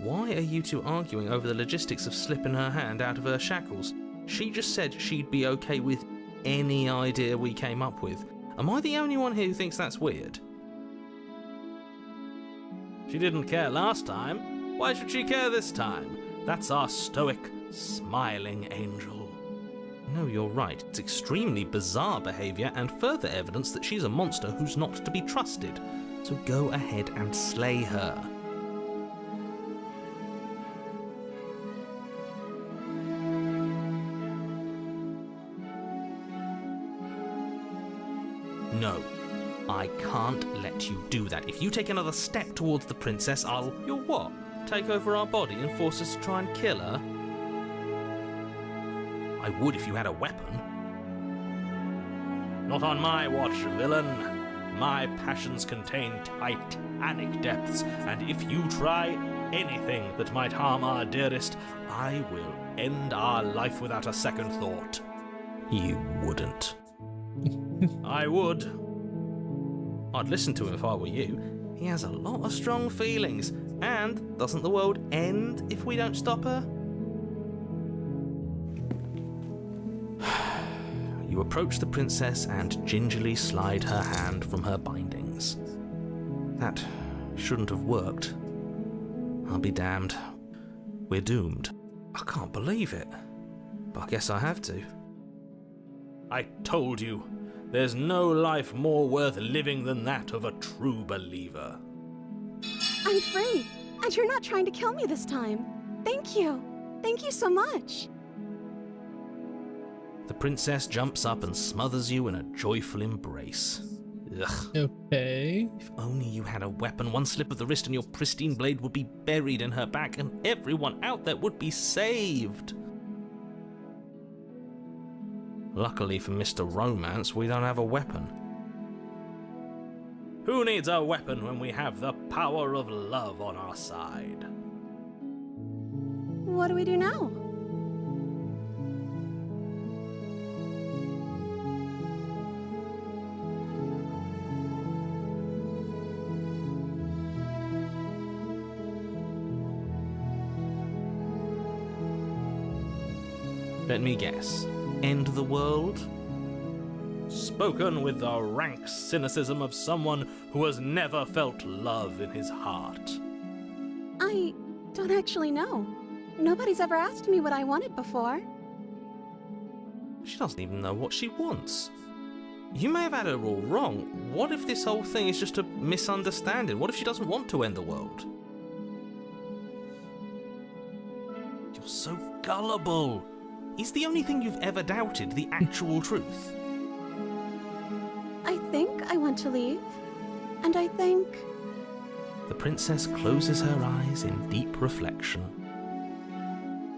Why are you two arguing over the logistics of slipping her hand out of her shackles? She just said she'd be okay with any idea we came up with. Am I the only one here who thinks that's weird? She didn't care last time. Why should she care this time? That's our stoic, smiling angel. No, you're right. It's extremely bizarre behaviour and further evidence that she's a monster who's not to be trusted. So go ahead and slay her. No, I can't let you do that. If you take another step towards the princess, You'll what? Take over our body and force us to try and kill her? I would if you had a weapon. Not on my watch, villain. My passions contain titanic depths, and if you try anything that might harm our dearest, I will end our life without a second thought. You wouldn't. I would. I'd listen to him if I were you. He has a lot of strong feelings, and doesn't the world end if we don't stop her? You approach the princess and gingerly slide her hand from her bindings. That shouldn't have worked. I'll be damned. We're doomed. I can't believe it, but I guess I have to. I told you, there's no life more worth living than that of a true believer. I'm free, and you're not trying to kill me this time. Thank you. Thank you so much. The princess jumps up and smothers you in a joyful embrace. Ugh. Okay. If only you had a weapon, one slip of the wrist and your pristine blade would be buried in her back and everyone out there would be saved. Luckily for Mr. Romance, we don't have a weapon. Who needs a weapon when we have the power of love on our side? What do we do now? Let me guess. End the world? Spoken with the rank cynicism of someone who has never felt love in his heart. I don't actually know. Nobody's ever asked me what I wanted before. She doesn't even know what she wants. You may have had her all wrong. What if this whole thing is just a misunderstanding? What if she doesn't want to end the world? You're so gullible. Is the only thing you've ever doubted the actual truth? I think I want to leave. And I think... The princess closes her eyes in deep reflection.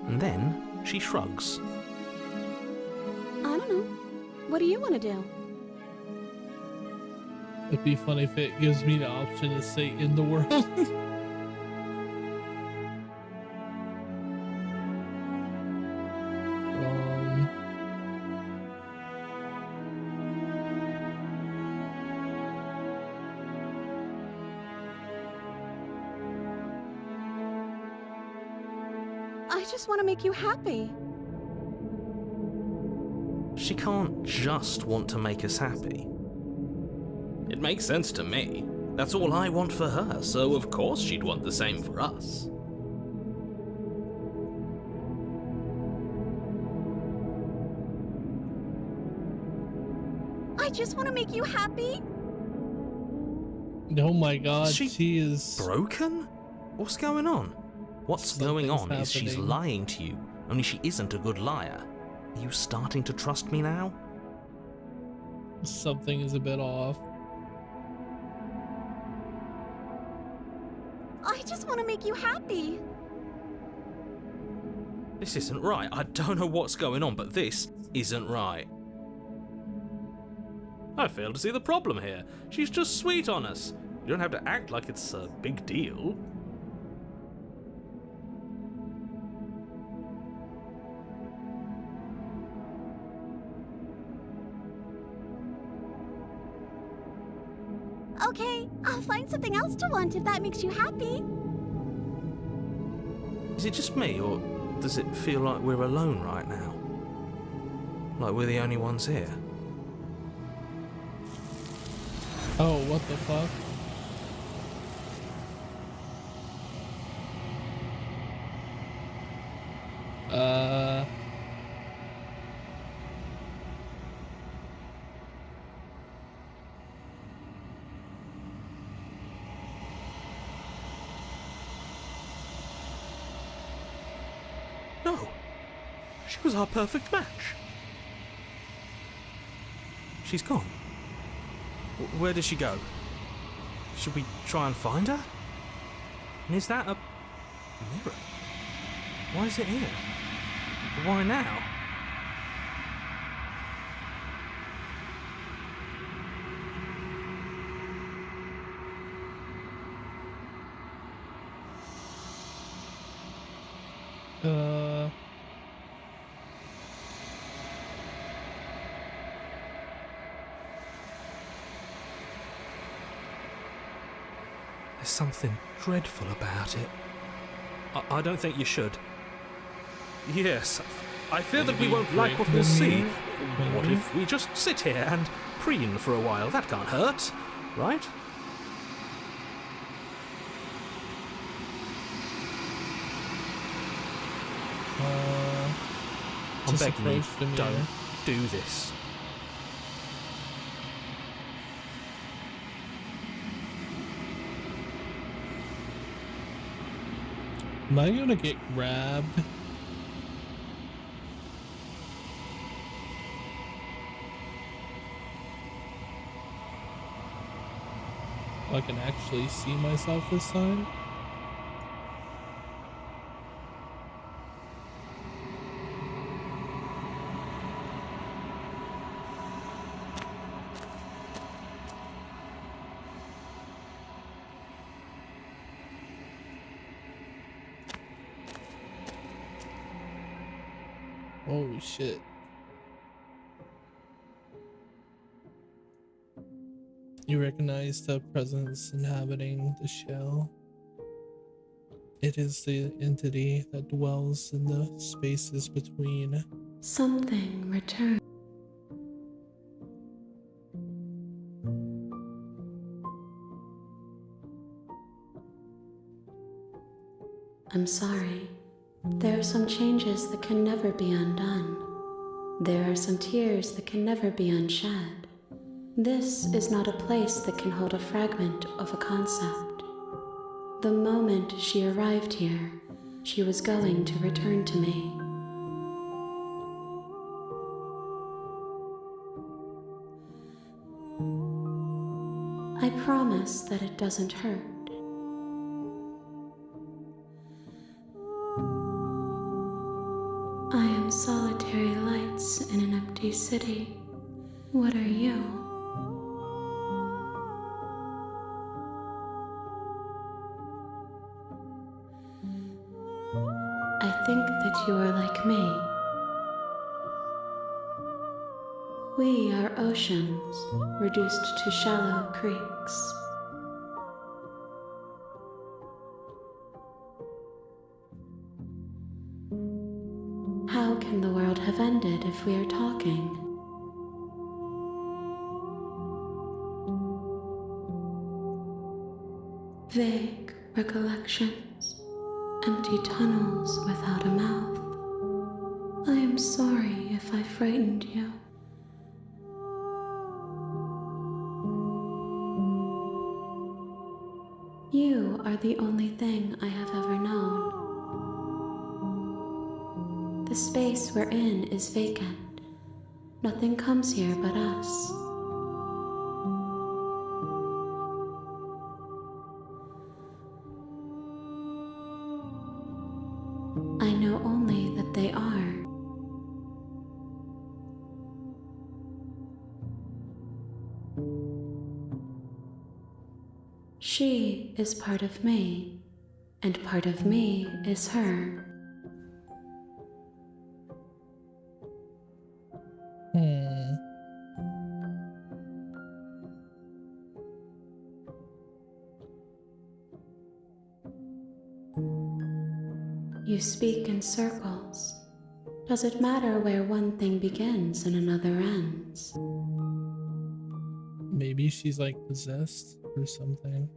And then she shrugs. I don't know. What do you want to do? It'd be funny if it gives me the option to say in the world. I just want to make you happy. She can't just want to make us happy. It makes sense to me. That's all I want for her, so of course she'd want the same for us. I just want to make you happy. Oh my god, Is she she is... broken? What's going on? What's going on Something's is she's happening. lying to you, only she isn't a good liar. Are you starting to trust me now? Something is a bit off. I just want to make you happy. This isn't right. I don't know what's going on, but this isn't right. I fail to see the problem here. She's just sweet on us. You don't have to act like it's a big deal. Okay, I'll find something else to want if that makes you happy. Is it just me, or does it feel like we're alone right now? Like we're the only ones here? Oh, what the fuck? No. She was our perfect match. She's gone. Where did she go? Should we try and find her? And is that a mirror? Why is it here? Why now? There's something dreadful about it. I don't think you should. Yes, I fear that we won't like what we'll see. What if we just sit here and preen for a while? That can't hurt, right? I'm Just begging you, approach the mirror. don't do this. Am I gonna get grabbed? I can actually see myself this time. Oh shit. You recognize the presence inhabiting the shell. It is the entity that dwells in the spaces between. Something returned. I'm sorry. There are some changes that can never be undone. There are some tears that can never be unshed. This is not a place that can hold a fragment of a concept. The moment she arrived here, she was going to return to me. I promise that it doesn't hurt. I am solitary lights in an empty city. What are you? I think that you are like me. We are oceans, reduced to shallow creeks. How can the world have ended if we are talking? Vague recollections, empty tunnels without a mouth. I am sorry if I frightened you. are the only thing I have ever known. The space we're in is vacant. Nothing comes here but us. I know only that they are. She is part of me, and part of me is her. You speak in circles. Does it matter where one thing begins and another ends? Maybe she's like possessed or something.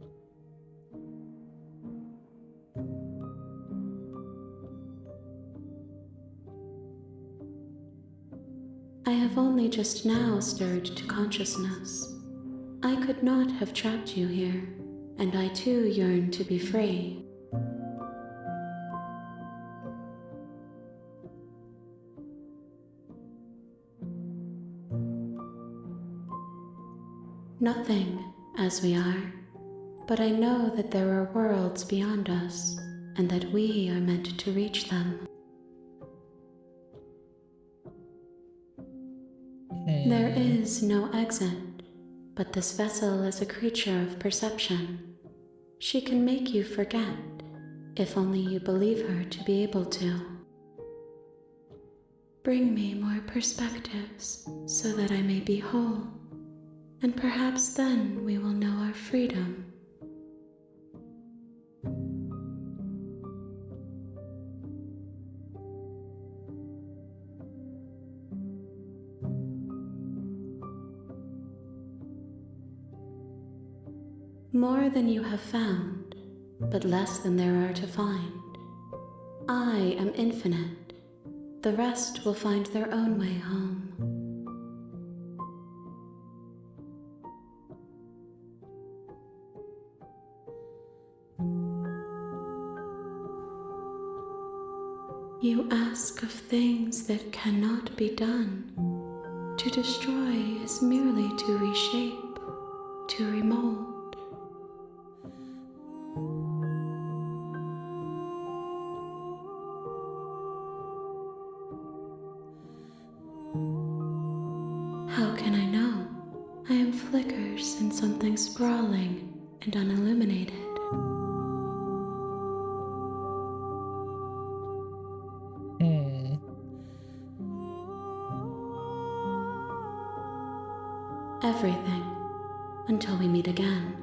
I have only just now stirred to consciousness. I could not have trapped you here, and I too yearn to be free. Nothing, as we are, but I know that there are worlds beyond us, and that we are meant to reach them. There is no exit, but this vessel is a creature of perception. She can make you forget, if only you believe her to be able to. Bring me more perspectives, so that I may be whole, and perhaps then we will know our freedom. More than you have found, but less than there are to find. I am infinite. The rest will find their own way home. You ask of things that cannot be done. To destroy is merely to reshape, to remold. How can I know? I am flickers in something sprawling and unilluminated. Everything, until we meet again.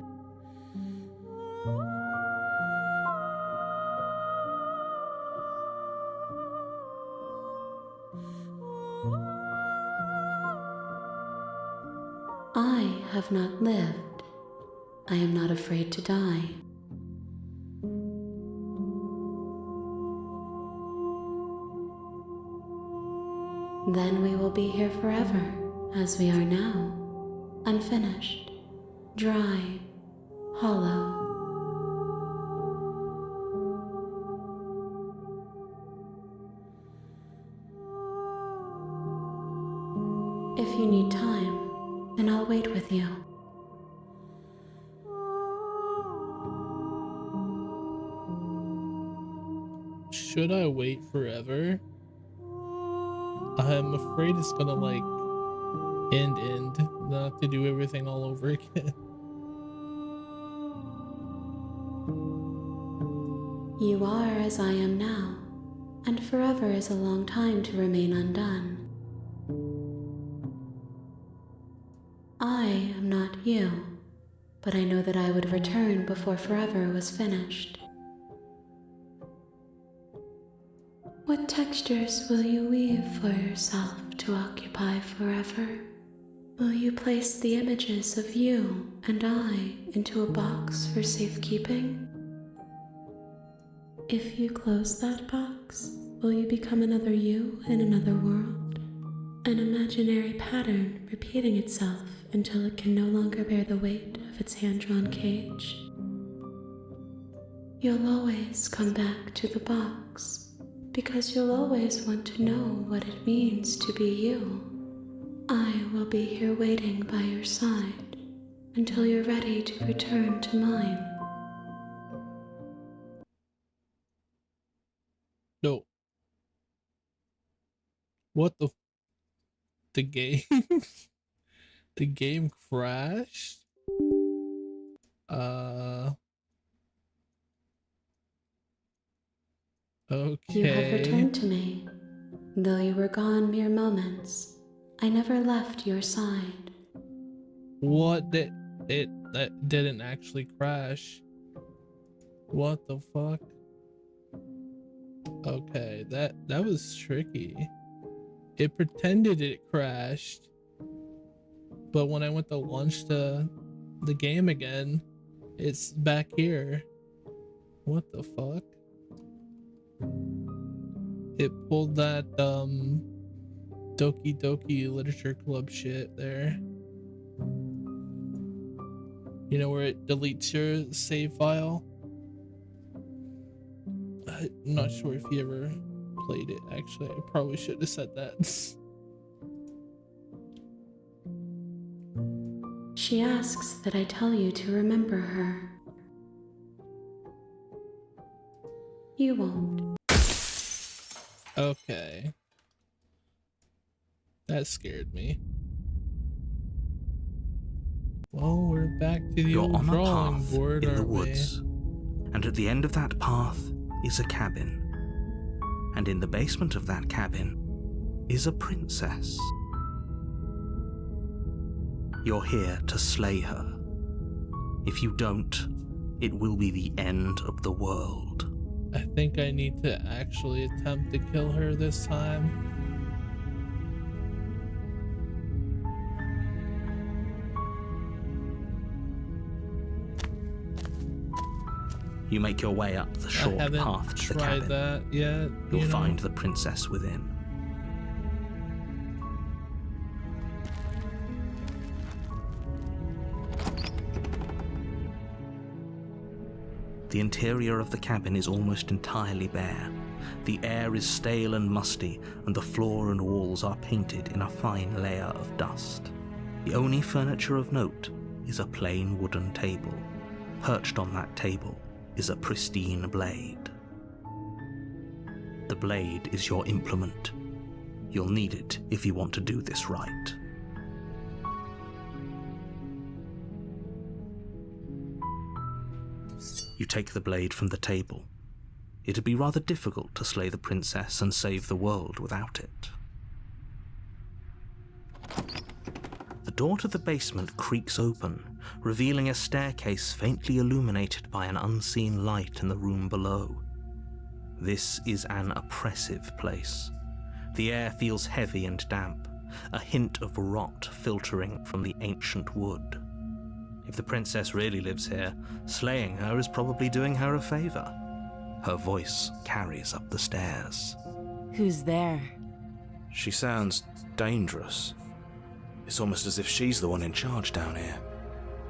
I have not lived. I am not afraid to die. Then we will be here forever, as we are now, unfinished, dry, hollow. If you need time, then I'll wait with you. Should I wait forever? I'm afraid it's gonna like end. Then I have to do everything all over again. You are as I am now, and forever is a long time to remain undone. I am not you, but I know that I would return before forever was finished. What textures will you weave for yourself to occupy forever? Will you place the images of you and I into a box for safekeeping? If you close that box, will you become another you in another world? An imaginary pattern repeating itself until it can no longer bear the weight of its hand-drawn cage? You'll always come back to the box, because you'll always want to know what it means to be you. I will be here waiting by your side until you're ready to return to mine. No. What the game? The game crashed? Okay. You have returned to me. Though you were gone mere moments, I never left your side. What did that didn't actually crash? What the fuck? Okay, that was tricky. It pretended it crashed, but when I went to launch the game again, it's back here. What the fuck? It pulled that Doki Doki Literature Club shit there. You know, where it deletes your save file? I'm not sure if you ever played it, actually. I probably should have said that. She asks that I tell you to remember her. You won't. Okay. That scared me. Well, we're back to the You're old on a drawing path board, in the aren't we? woods, and at the end of that path is a cabin. And in the basement of that cabin is a princess. You're here to slay her. If you don't, it will be the end of the world. I think I need to actually attempt to kill her this time. You make your way up the short I haven't path to the tried cabin. that yet. You'll you know? find the princess within. The interior of the cabin is almost entirely bare. The air is stale and musty, and the floor and walls are painted in a fine layer of dust. The only furniture of note is a plain wooden table. Perched on that table is a pristine blade. The blade is your implement. You'll need it if you want to do this right. You take the blade from the table. It'd be rather difficult to slay the princess and save the world without it. The door to the basement creaks open, revealing a staircase faintly illuminated by an unseen light in the room below. This is an oppressive place. The air feels heavy and damp, a hint of rot filtering from the ancient wood. If the princess really lives here, slaying her is probably doing her a favor. Her voice carries up the stairs. Who's there? She sounds dangerous. It's almost as if she's the one in charge down here.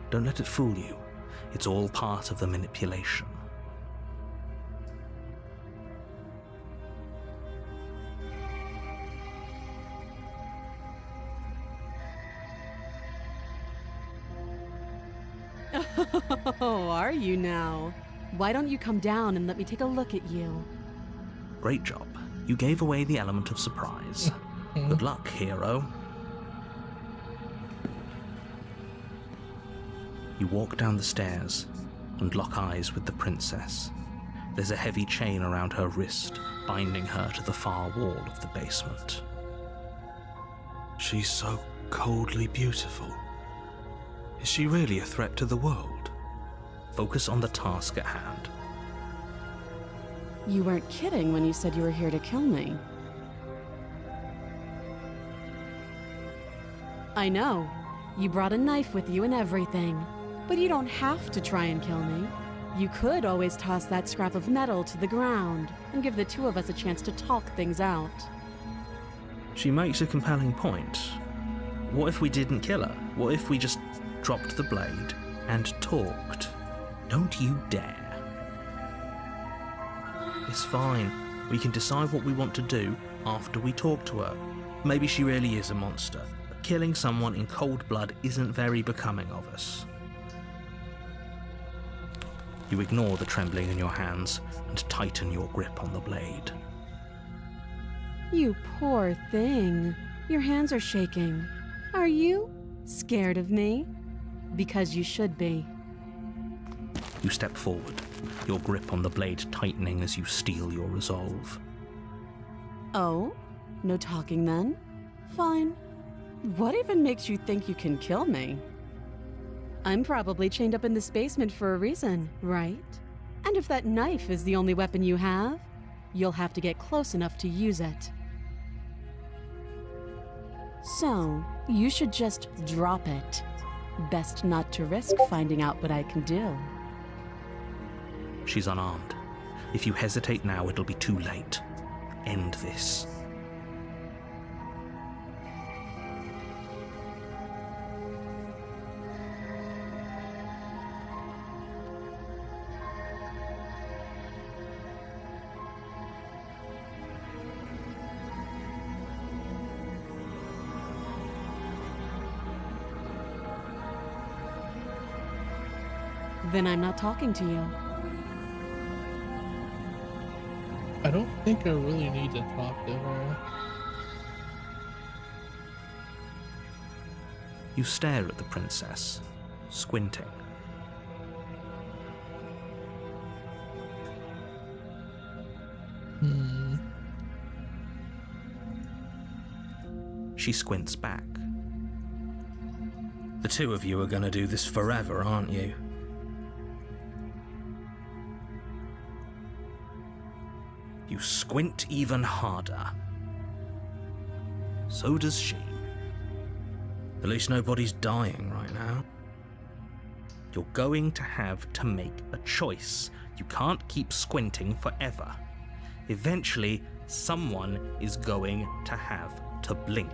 Don't let it fool you. It's all part of the manipulation. Oh, are you now? Why don't you come down and let me take a look at you? Great job. You gave away the element of surprise. Good luck, hero. You walk down the stairs and lock eyes with the princess. There's a heavy chain around her wrist, binding her to the far wall of the basement. She's so coldly beautiful. Is she really a threat to the world? Focus on the task at hand. You weren't kidding when you said you were here to kill me. I know. You brought a knife with you and everything. But you don't have to try and kill me. You could always toss that scrap of metal to the ground and give the two of us a chance to talk things out. She makes a compelling point. What if we didn't kill her? What if we just dropped the blade and talked? Don't you dare. She's fine. We can decide what we want to do after we talk to her. Maybe she really is a monster, but killing someone in cold blood isn't very becoming of us. You ignore the trembling in your hands and tighten your grip on the blade. You poor thing. Your hands are shaking. Are you scared of me? Because you should be. You step forward, your grip on the blade tightening as you steel your resolve. Oh? No talking then? Fine. What even makes you think you can kill me? I'm probably chained up in this basement for a reason, right? And if that knife is the only weapon you have, you'll have to get close enough to use it. So, you should just drop it. Best not to risk finding out what I can do. She's unarmed. If you hesitate now, it'll be too late. End this. Then I'm not talking to you. I don't think I really need to talk to her. You stare at the princess, squinting. She squints back. The two of you are gonna do this forever, aren't you? You squint even harder. So does she. At least nobody's dying right now. You're going to have to make a choice. You can't keep squinting forever. Eventually, someone is going to have to blink.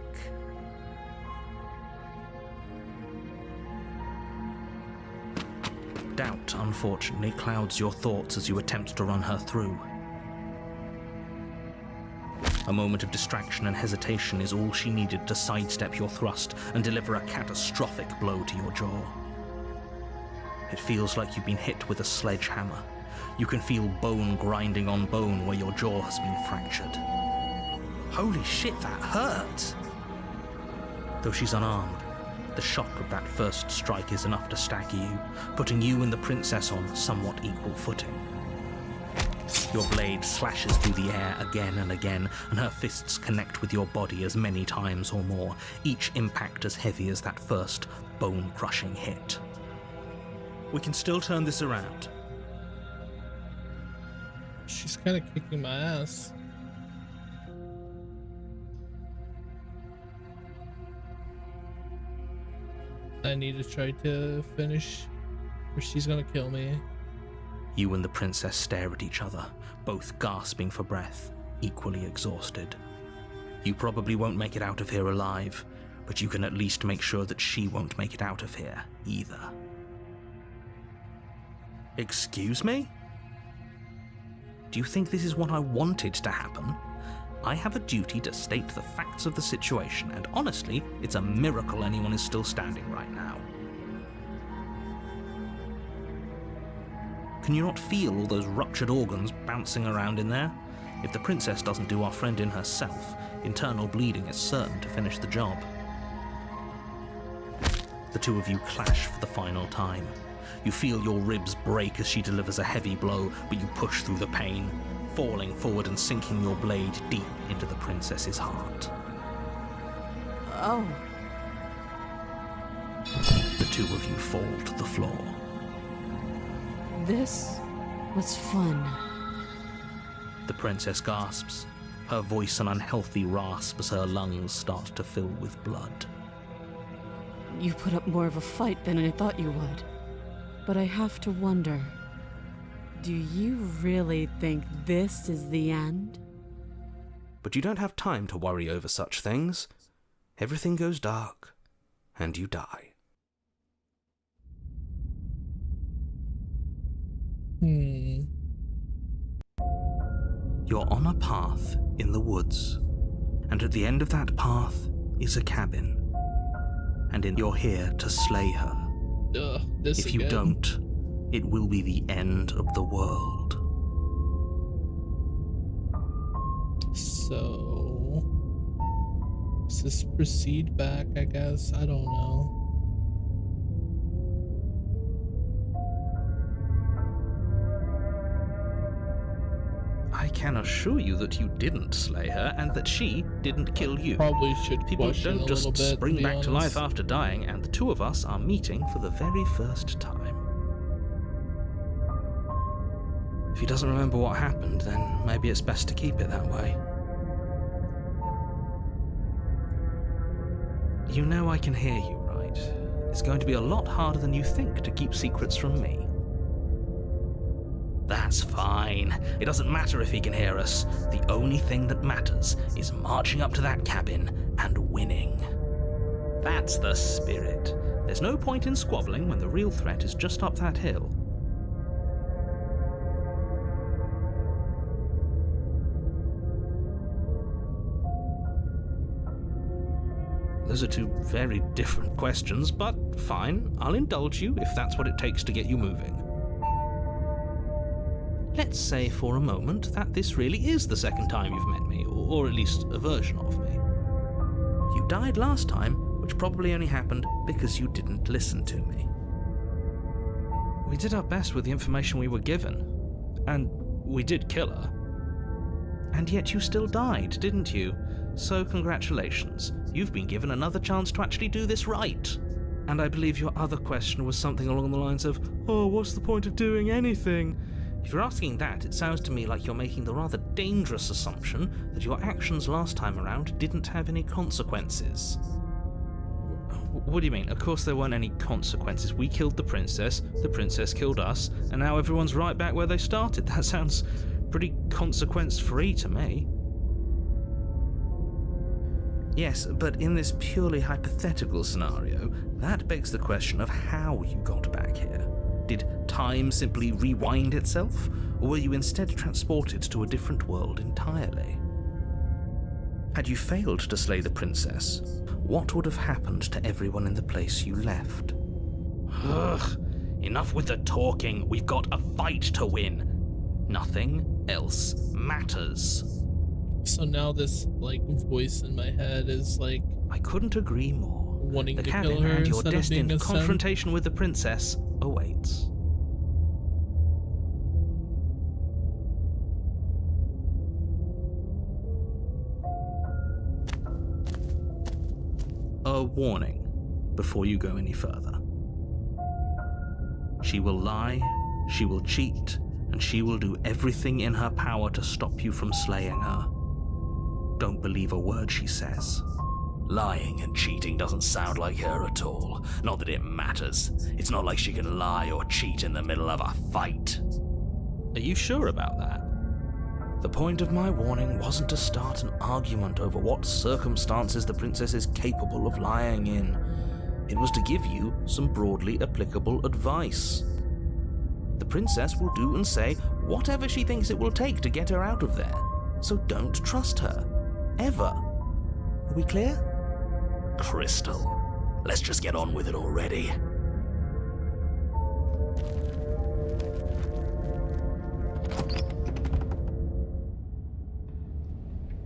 Doubt, unfortunately, clouds your thoughts as you attempt to run her through. A moment of distraction and hesitation is all she needed to sidestep your thrust and deliver a catastrophic blow to your jaw. It feels like you've been hit with a sledgehammer. You can feel bone grinding on bone where your jaw has been fractured. Holy shit, that hurt! Though she's unarmed, the shock of that first strike is enough to stagger you, putting you and the princess on somewhat equal footing. Your blade slashes through the air again and again, and her fists connect with your body as many times or more, each impact as heavy as that first bone-crushing hit. We can still turn this around. She's kind of kicking my ass. I need to try to finish, or she's gonna kill me. You and the princess stare at each other, both gasping for breath, equally exhausted. You probably won't make it out of here alive, but you can at least make sure that she won't make it out of here either. Excuse me? Do you think this is what I wanted to happen? I have a duty to state the facts of the situation, and honestly, it's a miracle anyone is still standing right now. Can you not feel all those ruptured organs bouncing around in there? If the princess doesn't do our friend in herself, internal bleeding is certain to finish the job. The two of you clash for the final time. You feel your ribs break as she delivers a heavy blow, but you push through the pain, falling forward and sinking your blade deep into the princess's heart. Oh. The two of you fall to the floor. This was fun. The princess gasps, her voice an unhealthy rasp as her lungs start to fill with blood. You put up more of a fight than I thought you would. But I have to wonder, do you really think this is the end? But you don't have time to worry over such things. Everything goes dark, and you die. You're on a path in the woods, and at the end of that path is a cabin. And you're here to slay her. This If again. you don't, it will be the end of the world. So, does this proceed back, I guess? I don't know. I can assure you that you didn't slay her and that she didn't kill you. Probably should People question don't a just little bit, spring to be back to life honest. after dying, and the two of us are meeting for the very first time. If he doesn't remember what happened, then maybe it's best to keep it that way. You know I can hear you, right? It's going to be a lot harder than you think to keep secrets from me. That's fine. It doesn't matter if he can hear us. The only thing that matters is marching up to that cabin and winning. That's the spirit. There's no point in squabbling when the real threat is just up that hill. Those are two very different questions, but fine, I'll indulge you if that's what it takes to get you moving. Let's say for a moment that this really is the second time you've met me, or at least a version of me. You died last time, which probably only happened because you didn't listen to me. We did our best with the information we were given, and we did kill her. And yet you still died, didn't you? So congratulations, you've been given another chance to actually do this right. And I believe your other question was something along the lines of, oh, what's the point of doing anything? If you're asking that, it sounds to me like you're making the rather dangerous assumption that your actions last time around didn't have any consequences. What do you mean? Of course there weren't any consequences. We killed the princess killed us, and now everyone's right back where they started. That sounds pretty consequence-free to me. Yes, but in this purely hypothetical scenario, that begs the question of how you got back here. Did time simply rewind itself, or were you instead transported to a different world entirely? Had you failed to slay the princess, what would have happened to everyone in the place you left? Ugh, enough with the talking. We've got a fight to win. Nothing else matters. So now this, like, voice in my head is, like, I couldn't agree more. wanting The to cabin kill her and your instead of being destined a simp. confrontation with the princess awaits. A warning before you go any further. She will lie, she will cheat, and she will do everything in her power to stop you from slaying her. Don't believe a word she says. Lying and cheating doesn't sound like her at all. Not that it matters. It's not like she can lie or cheat in the middle of a fight. Are you sure about that? The point of my warning wasn't to start an argument over what circumstances the princess is capable of lying in. It was to give you some broadly applicable advice. The princess will do and say whatever she thinks it will take to get her out of there. So don't trust her. Ever. Are we clear? Crystal, let's just get on with it already.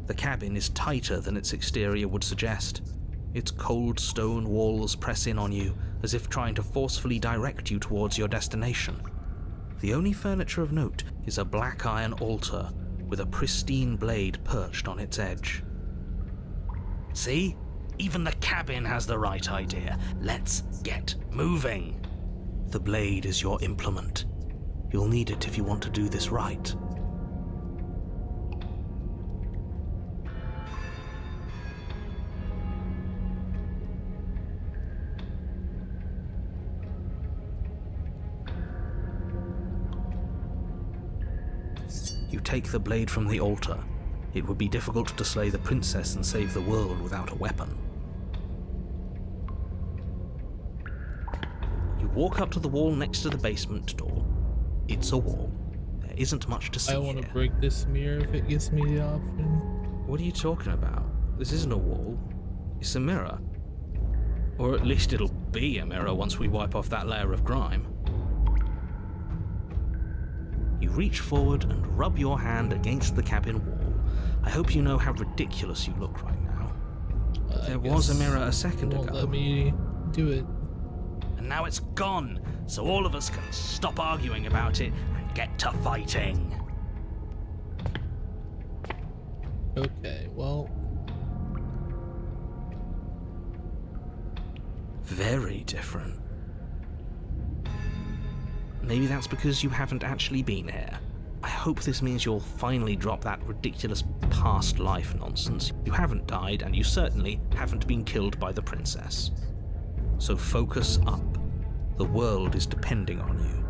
The cabin is tighter than its exterior would suggest. Its cold stone walls press in on you, as if trying to forcefully direct you towards your destination. The only furniture of note is a black iron altar with a pristine blade perched on its edge. See? Even the cabin has the right idea. Let's get moving. The blade is your implement. You'll need it if you want to do this right. You take the blade from the altar. It would be difficult to slay the princess and save the world without a weapon. You walk up to the wall next to the basement door. It's a wall. There there isn't much to see I want to here. break this mirror if it gives me the option. What are you talking about? This isn't a wall. It's a mirror. Or at least it'll be a mirror once we wipe off that layer of grime. You reach forward and rub your hand against the cabin wall. I hope you know how ridiculous you look right now. There was a mirror a second Won't ago. let me do it. And now it's gone, so all of us can stop arguing about it and get to fighting. Okay, well, Very different. Maybe that's because you haven't actually been here. I hope this means you'll finally drop that ridiculous past life nonsense. You haven't died, and you certainly haven't been killed by the princess. So focus up. The world is depending on you.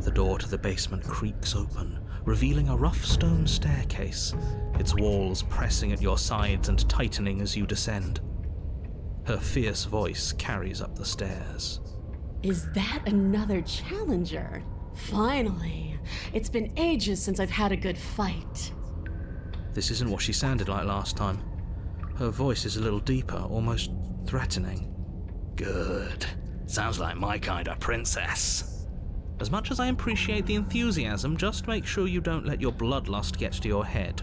The door to the basement creaks open, revealing a rough stone staircase, its walls pressing at your sides and tightening as you descend. Her fierce voice carries up the stairs. Is that another challenger? Finally. It's been ages since I've had a good fight. This isn't what she sounded like last time. Her voice is a little deeper, almost threatening. Good. Sounds like my kind of princess. As much as I appreciate the enthusiasm, just make sure you don't let your bloodlust get to your head.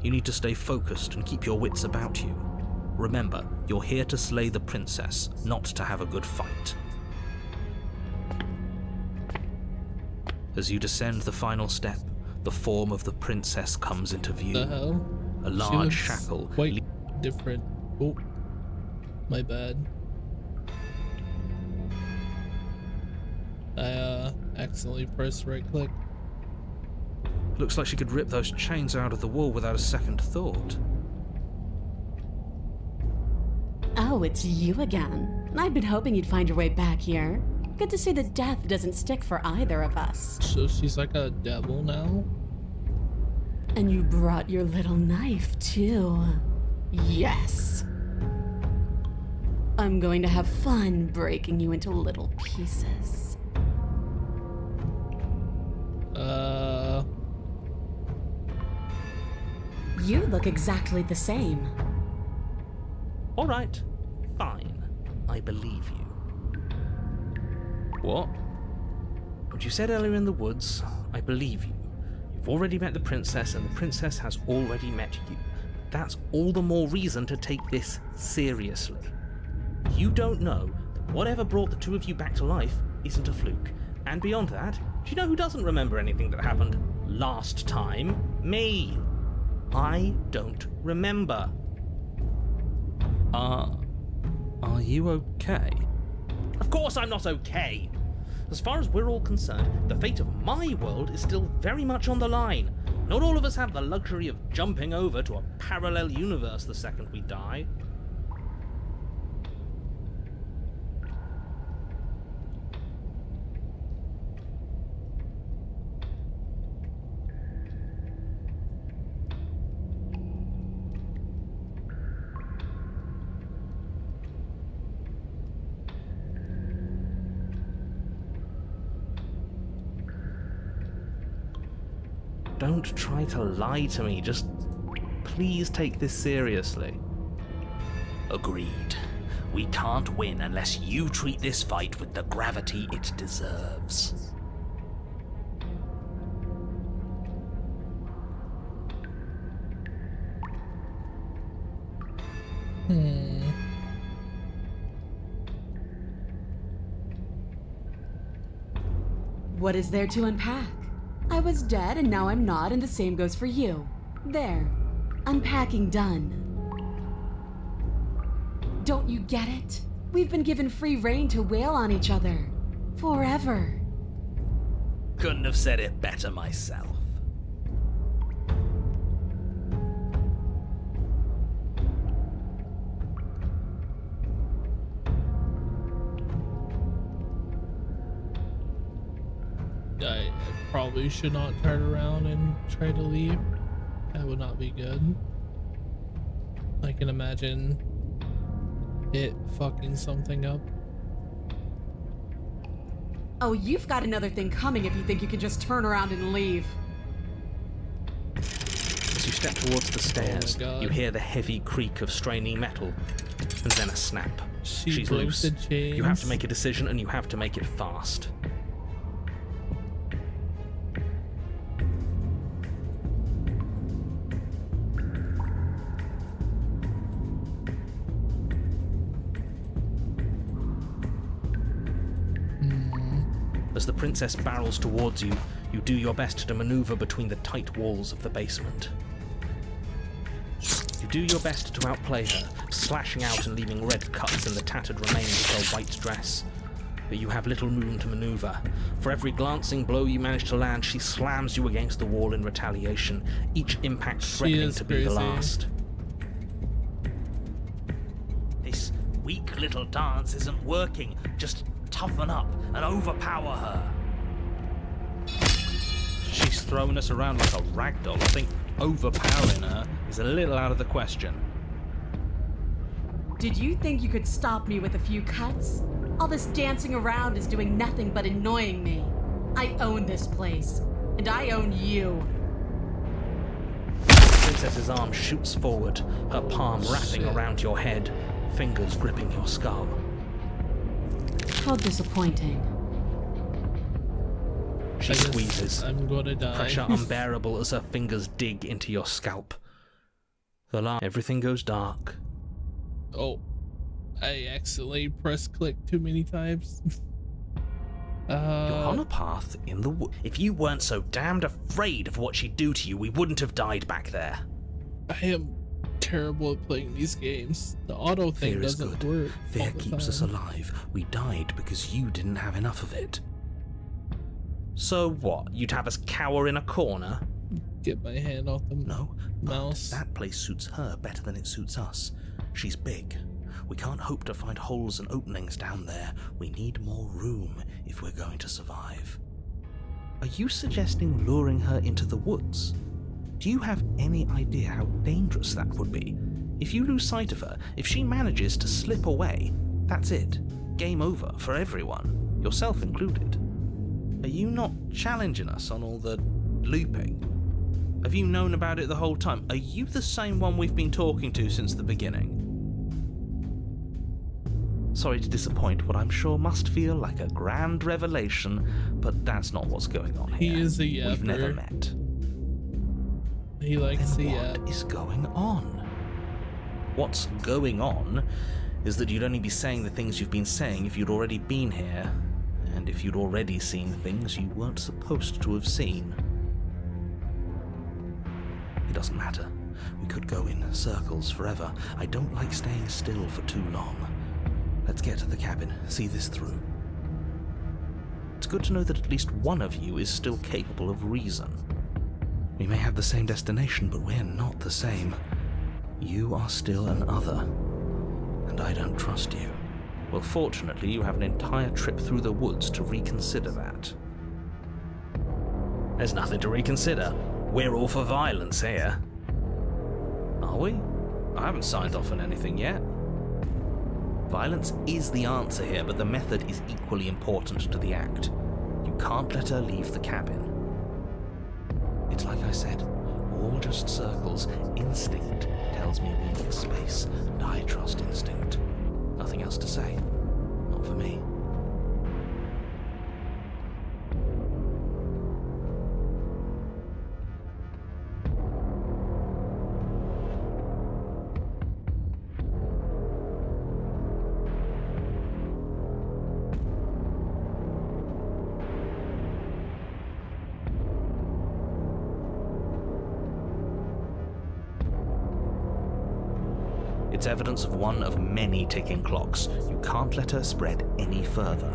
You need to stay focused and keep your wits about you. Remember, you're here to slay the princess, not to have a good fight. As you descend the final step, the form of the princess comes into view. the hell? A She large looks shackle. quite different. Oh, my bad. I accidentally pressed right click. Looks like she could rip those chains out of the wall without a second thought. Oh, it's you again. I'd been hoping you'd find your way back here. Good to see that death doesn't stick for either of us. So she's like a devil now? And you brought your little knife, too. Yes. I'm going to have fun breaking you into little pieces. You look exactly the same. All right, fine. I believe you. What? What you said earlier in the woods, I believe you. You've already met the princess, and the princess has already met you. That's all the more reason to take this seriously. You don't know that whatever brought the two of you back to life isn't a fluke. And beyond that, do you know who doesn't remember anything that happened last time? Me. I don't remember. Are you okay? Of course I'm not okay. As far as we're all concerned, the fate of my world is still very much on the line. Not all of us have the luxury of jumping over to a parallel universe the second we die. Don't try to lie to me, just please take this seriously. Agreed. We can't win unless you treat this fight with the gravity it deserves. What is there to unpack? I was dead and now I'm not, and the same goes for you. There. Unpacking done. Don't you get it? We've been given free rein to wail on each other. Forever. Couldn't have said it better myself. I probably should not turn around and try to leave. That would not be good. I can imagine hit fucking something up. Oh, you've got another thing coming if you think you can just turn around and leave. As you step towards the stairs, God. you hear the heavy creak of straining metal, and then a snap. She's broke loose. the chains. You have to make a decision, and you have to make it fast. As the princess barrels towards you, you do your best to maneuver between the tight walls of the basement. You do your best to outplay her, slashing out and leaving red cuts in the tattered remains of her white dress. But you have little room to maneuver. For every glancing blow you manage to land, she slams you against the wall in retaliation, each impact threatening to be the last. This weak little dance isn't working. Just toughen up and overpower her. She's throwing us around like a ragdoll. I think overpowering her is a little out of the question. Did you think you could stop me with a few cuts? All this dancing around is doing nothing but annoying me. I own this place, and I own you. The princess's arm shoots forward, her palm wrapping around your head, fingers gripping your skull. How disappointing. She squeezes, I'm gonna die. pressure unbearable as her fingers dig into your scalp. Everything goes dark. Oh, I accidentally pressed click too many times. You're on a path in the wood. If you weren't so damned afraid of what she'd do to you, we wouldn't have died back there. I am terrible at playing these games. The auto thing Fear is doesn't good. work. Fear all the keeps us time. alive. We died because you didn't have enough of it. So what? You'd have us cower in a corner? Get my hand off the No, but mouse. that place suits her better than it suits us. She's big. We can't hope to find holes and openings down there. We need more room if we're going to survive. Are you suggesting luring her into the woods? Do you have any idea how dangerous that would be? If you lose sight of her, if she manages to slip away, that's it. Game over for everyone, yourself included. Are you not challenging us on all the looping? Have you known about it the whole time? Are you the same one we've been talking to since the beginning? Sorry to disappoint what I'm sure must feel like a grand revelation, but that's not what's going on here. He is a yapper. We've never met. He likes the What is going on? What's going on is that you'd only be saying the things you've been saying if you'd already been here, and if you'd already seen things you weren't supposed to have seen. It doesn't matter. We could go in circles forever. I don't like staying still for too long. Let's get to the cabin, see this through. It's good to know that at least one of you is still capable of reason. We may have the same destination, but we're not the same. You are still an other, and I don't trust you. Well, fortunately, you have an entire trip through the woods to reconsider that. There's nothing to reconsider. We're all for violence here. Are we? I haven't signed off on anything yet. Violence is the answer here, but the method is equally important to the act. You can't let her leave the cabin. It's like I said, all just circles. Instinct tells me we need space, and I trust instinct. Nothing else to say. Not for me. It's evidence of one of many ticking clocks. You can't let her spread any further.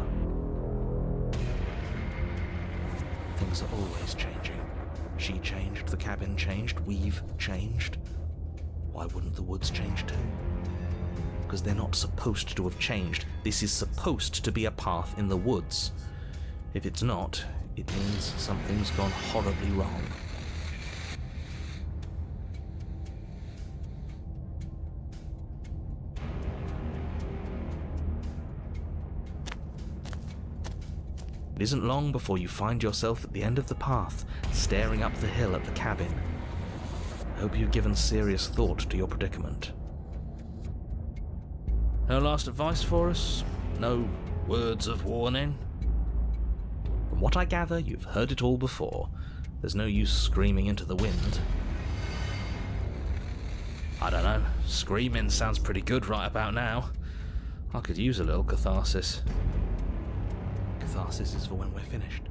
Things are always changing. She changed, the cabin changed, we've changed. Why wouldn't the woods change too? Because they're not supposed to have changed. This is supposed to be a path in the woods. If it's not, it means something's gone horribly wrong. It isn't long before you find yourself at the end of the path, staring up the hill at the cabin. I hope you've given serious thought to your predicament. No last advice for us? No words of warning? From what I gather, you've heard it all before. There's no use screaming into the wind. I don't know, screaming sounds pretty good right about now. I could use a little catharsis. Catharsis is for when we're finished.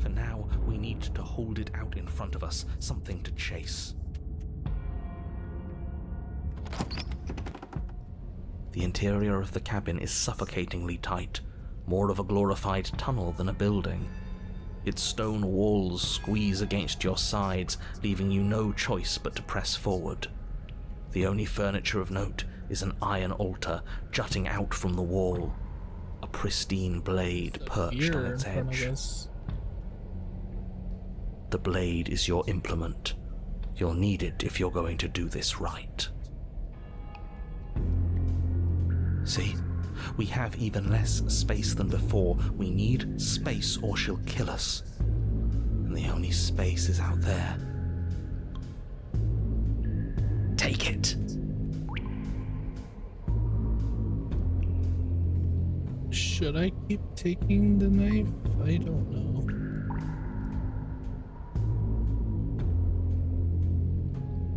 For now, we need to hold it out in front of us, something to chase. The interior of the cabin is suffocatingly tight, more of a glorified tunnel than a building. Its stone walls squeeze against your sides, leaving you no choice but to press forward. The only furniture of note is an iron altar jutting out from the wall, a pristine blade perched on its edge. The blade is your implement. You'll need it if you're going to do this right. See? We have even less space than before. We need space or she'll kill us. And the only space is out there. Take it. Should I keep taking the knife? I don't know.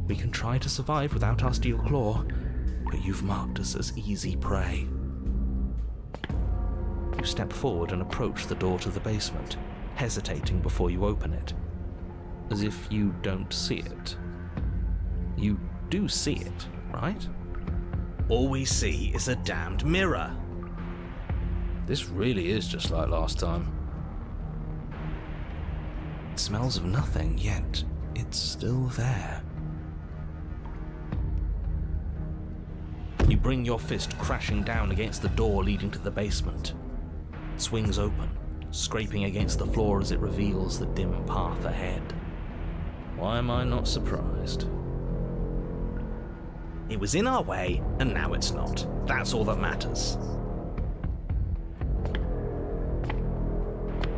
We can try to survive without our steel claw, but you've marked us as easy prey. You step forward and approach the door to the basement, hesitating before you open it, as if you don't see it. You do see it, right? All we see is a damned mirror. This really is just like last time. It smells of nothing, yet it's still there. You bring your fist crashing down against the door leading to the basement. It swings open, scraping against the floor as it reveals the dim path ahead. Why am I not surprised? It was in our way, and now it's not. That's all that matters.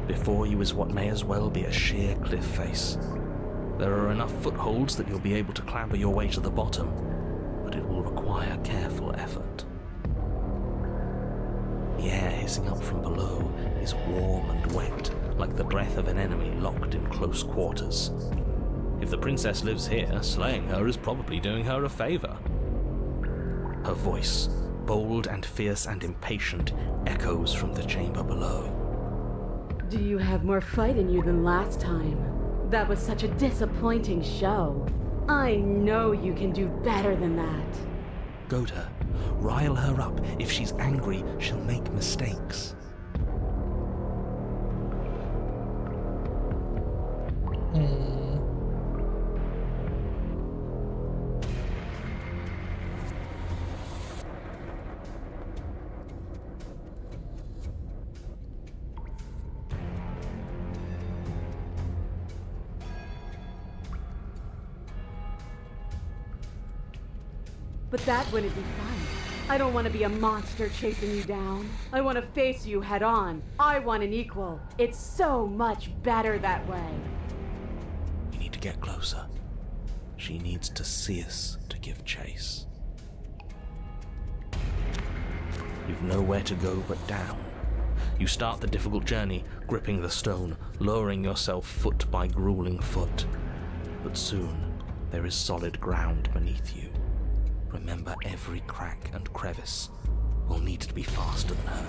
Before you is what may as well be a sheer cliff face. There are enough footholds that you'll be able to clamber your way to the bottom, but it will require careful effort. The air hissing up from below is warm and wet, like the breath of an enemy locked in close quarters. If the princess lives here, slaying her is probably doing her a favor. Her voice, bold and fierce and impatient, echoes from the chamber below. Do you have more fight in you than last time? That was such a disappointing show. I know you can do better than that. Goad her. Rile her up. If she's angry, she'll make mistakes. But that wouldn't be fun. I don't want to be a monster chasing you down. I want to face you head on. I want an equal. It's so much better that way. We need to get closer. She needs to see us to give chase. You've nowhere to go but down. You start the difficult journey, gripping the stone, lowering yourself foot by grueling foot. But soon, there is solid ground beneath you. Remember, every crack and crevice will need to be faster than her.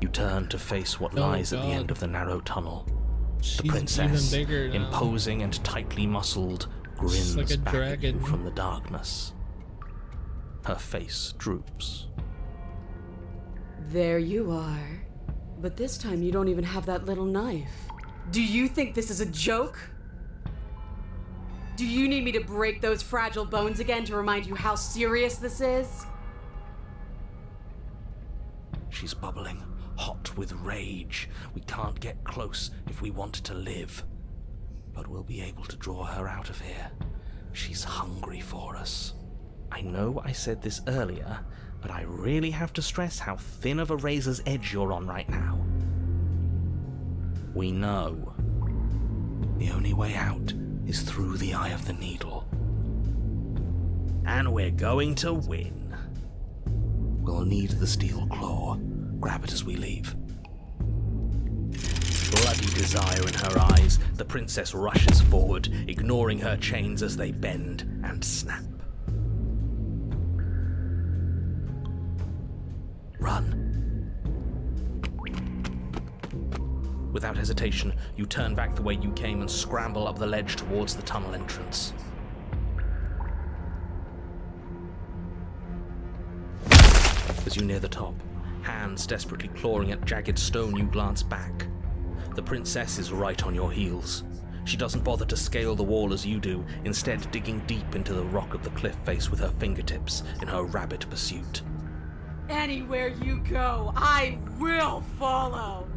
You turn to face what lies at the end of the narrow tunnel. The princess, even bigger now. imposing and tightly muscled, grins like a back at you dragon. from the darkness. Her face droops. There you are. But this time you don't even have that little knife. Do you think this is a joke? Do you need me to break those fragile bones again to remind you how serious this is? She's bubbling, hot with rage. We can't get close if we want to live. But we'll be able to draw her out of here. She's hungry for us. I know I said this earlier, but I really have to stress how thin of a razor's edge you're on right now. We know. The only way out is through the eye of the needle. And we're going to win. We'll need the steel claw. Grab it as we leave. Bloody desire in her eyes, the princess rushes forward, ignoring her chains as they bend and snap. Run. Without hesitation, you turn back the way you came and scramble up the ledge towards the tunnel entrance. As you near the top, hands desperately clawing at jagged stone, you glance back. The princess is right on your heels. She doesn't bother to scale the wall as you do, instead digging deep into the rock of the cliff face with her fingertips in her rabid pursuit. Anywhere you go, I will follow.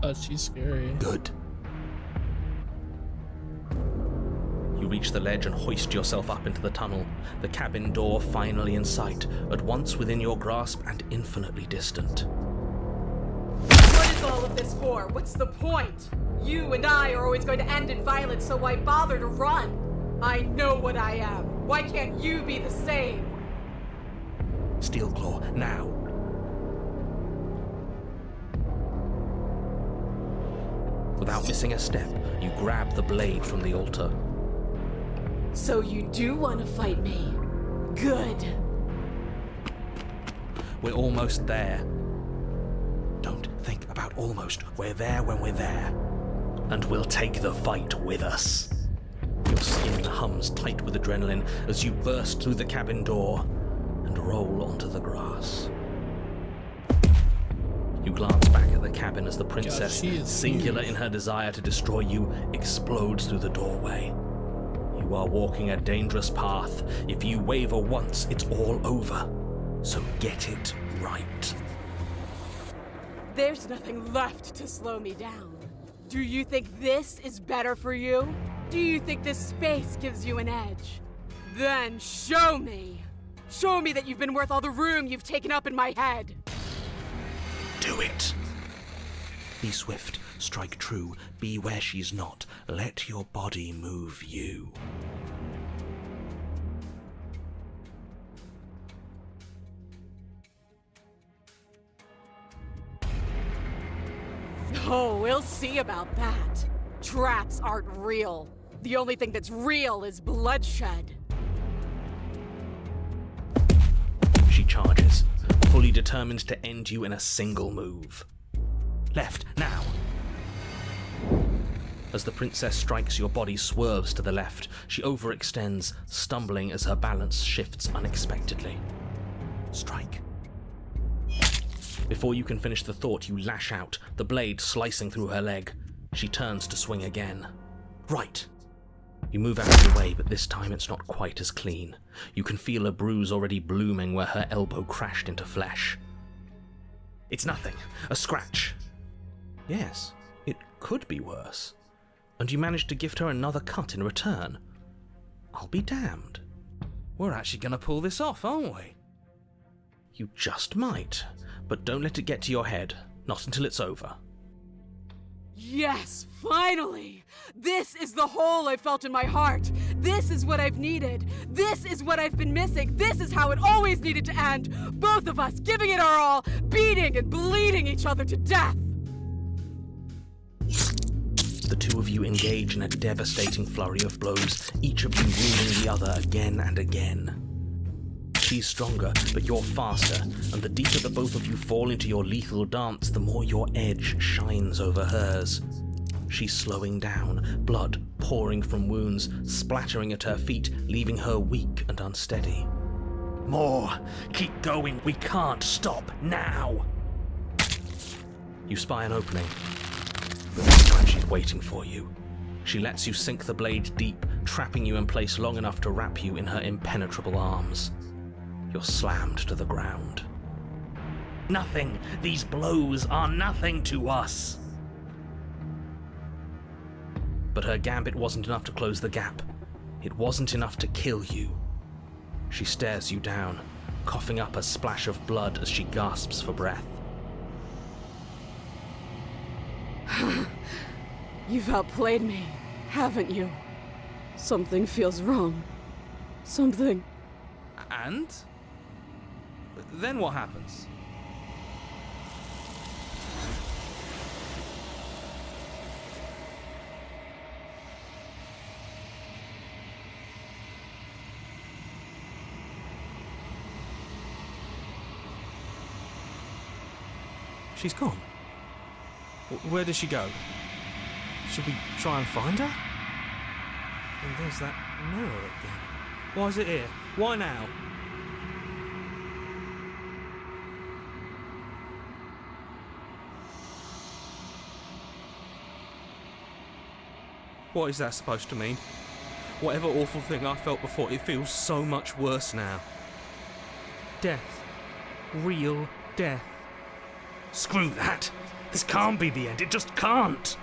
Oh, she's scary. Good. You reach the ledge and hoist yourself up into the tunnel, the cabin door finally in sight, at once within your grasp and infinitely distant. What is all of this for? What's the point? You and I are always going to end in violence, so why bother to run? I know what I am. Why can't you be the same? Steel claw, now. Without missing a step, you grab the blade from the altar. So you do want to fight me? Good. We're almost there. Don't think about almost. We're there when we're there. And we'll take the fight with us. Your skin hums tight with adrenaline as you burst through the cabin door and roll onto the grass. You glance back at the cabin as the princess, singular in her desire to destroy you, explodes through the doorway. You are walking a dangerous path. If you waver once, it's all over. So get it right. There's nothing left to slow me down. Do you think this is better for you? Do you think this space gives you an edge? Then show me. Show me that you've been worth all the room you've taken up in my head. Do it. Be swift, strike true, be where she's not. Let your body move you. Oh, we'll see about that. Traps aren't real. The only thing that's real is bloodshed. She charges, fully determined to end you in a single move. Left, now! As the princess strikes, your body swerves to the left. She overextends, stumbling as her balance shifts unexpectedly. Strike. Before you can finish the thought, you lash out, the blade slicing through her leg. She turns to swing again. Right. You move out of the way, but this time it's not quite as clean. You can feel a bruise already blooming where her elbow crashed into flesh. It's nothing. A scratch. Yes, it could be worse. And you managed to gift her another cut in return. I'll be damned. We're actually going to pull this off, aren't we? You just might, but don't let it get to your head. Not until it's over. Yes, finally! This is the hole I felt in my heart. This is what I've needed. This is what I've been missing. This is how it always needed to end. Both of us giving it our all, beating and bleeding each other to death. The two of you engage in a devastating flurry of blows, each of you wounding the other again and again. She's stronger, but you're faster, and the deeper the both of you fall into your lethal dance, the more your edge shines over hers. She's slowing down, blood pouring from wounds, splattering at her feet, leaving her weak and unsteady. More! Keep going! We can't stop now! You spy an opening, but this time she's waiting for you. She lets you sink the blade deep, trapping you in place long enough to wrap you in her impenetrable arms. You're slammed to the ground. Nothing! These blows are nothing to us! But her gambit wasn't enough to close the gap. It wasn't enough to kill you. She stares you down, coughing up a splash of blood as she gasps for breath. You've outplayed me, haven't you? Something feels wrong. Something... And? Then what happens? She's gone. Where does she go? Should we try and find her? And there's that mirror again. Why is it here? Why now? What is that supposed to mean? Whatever awful thing I felt before, it feels so much worse now. Death. Real death. Screw that! This can't be the end, it just can't!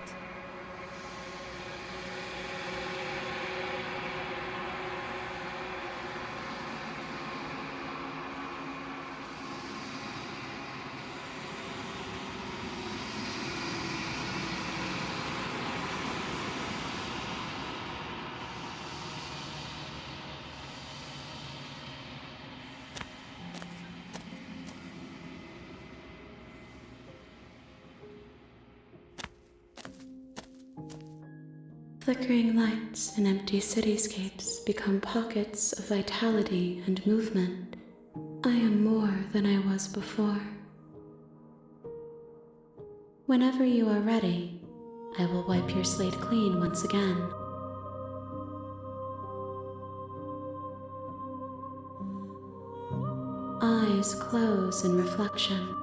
Flickering lights in empty cityscapes become pockets of vitality and movement. I am more than I was before. Whenever you are ready, I will wipe your slate clean once again. Eyes close in reflection.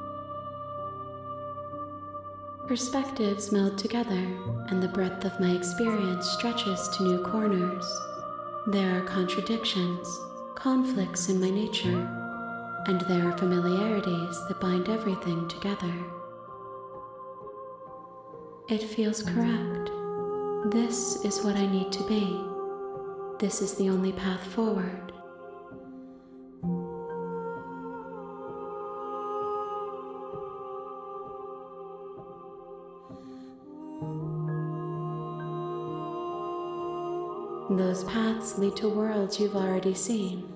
Perspectives meld together, and the breadth of my experience stretches to new corners. There are contradictions, conflicts in my nature, and there are familiarities that bind everything together. It feels correct. This is what I need to be. This is the only path forward. Those paths lead to worlds you've already seen,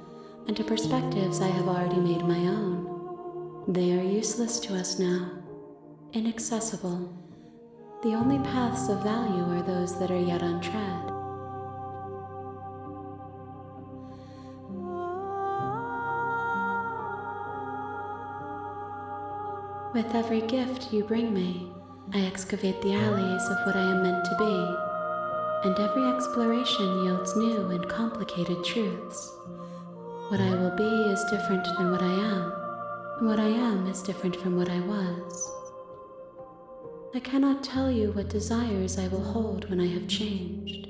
and to perspectives I have already made my own. They are useless to us now, inaccessible. The only paths of value are those that are yet untread. With every gift you bring me, I excavate the alleys of what I am meant to be. And every exploration yields new and complicated truths. What I will be is different than what I am, and what I am is different from what I was. I cannot tell you what desires I will hold when I have changed.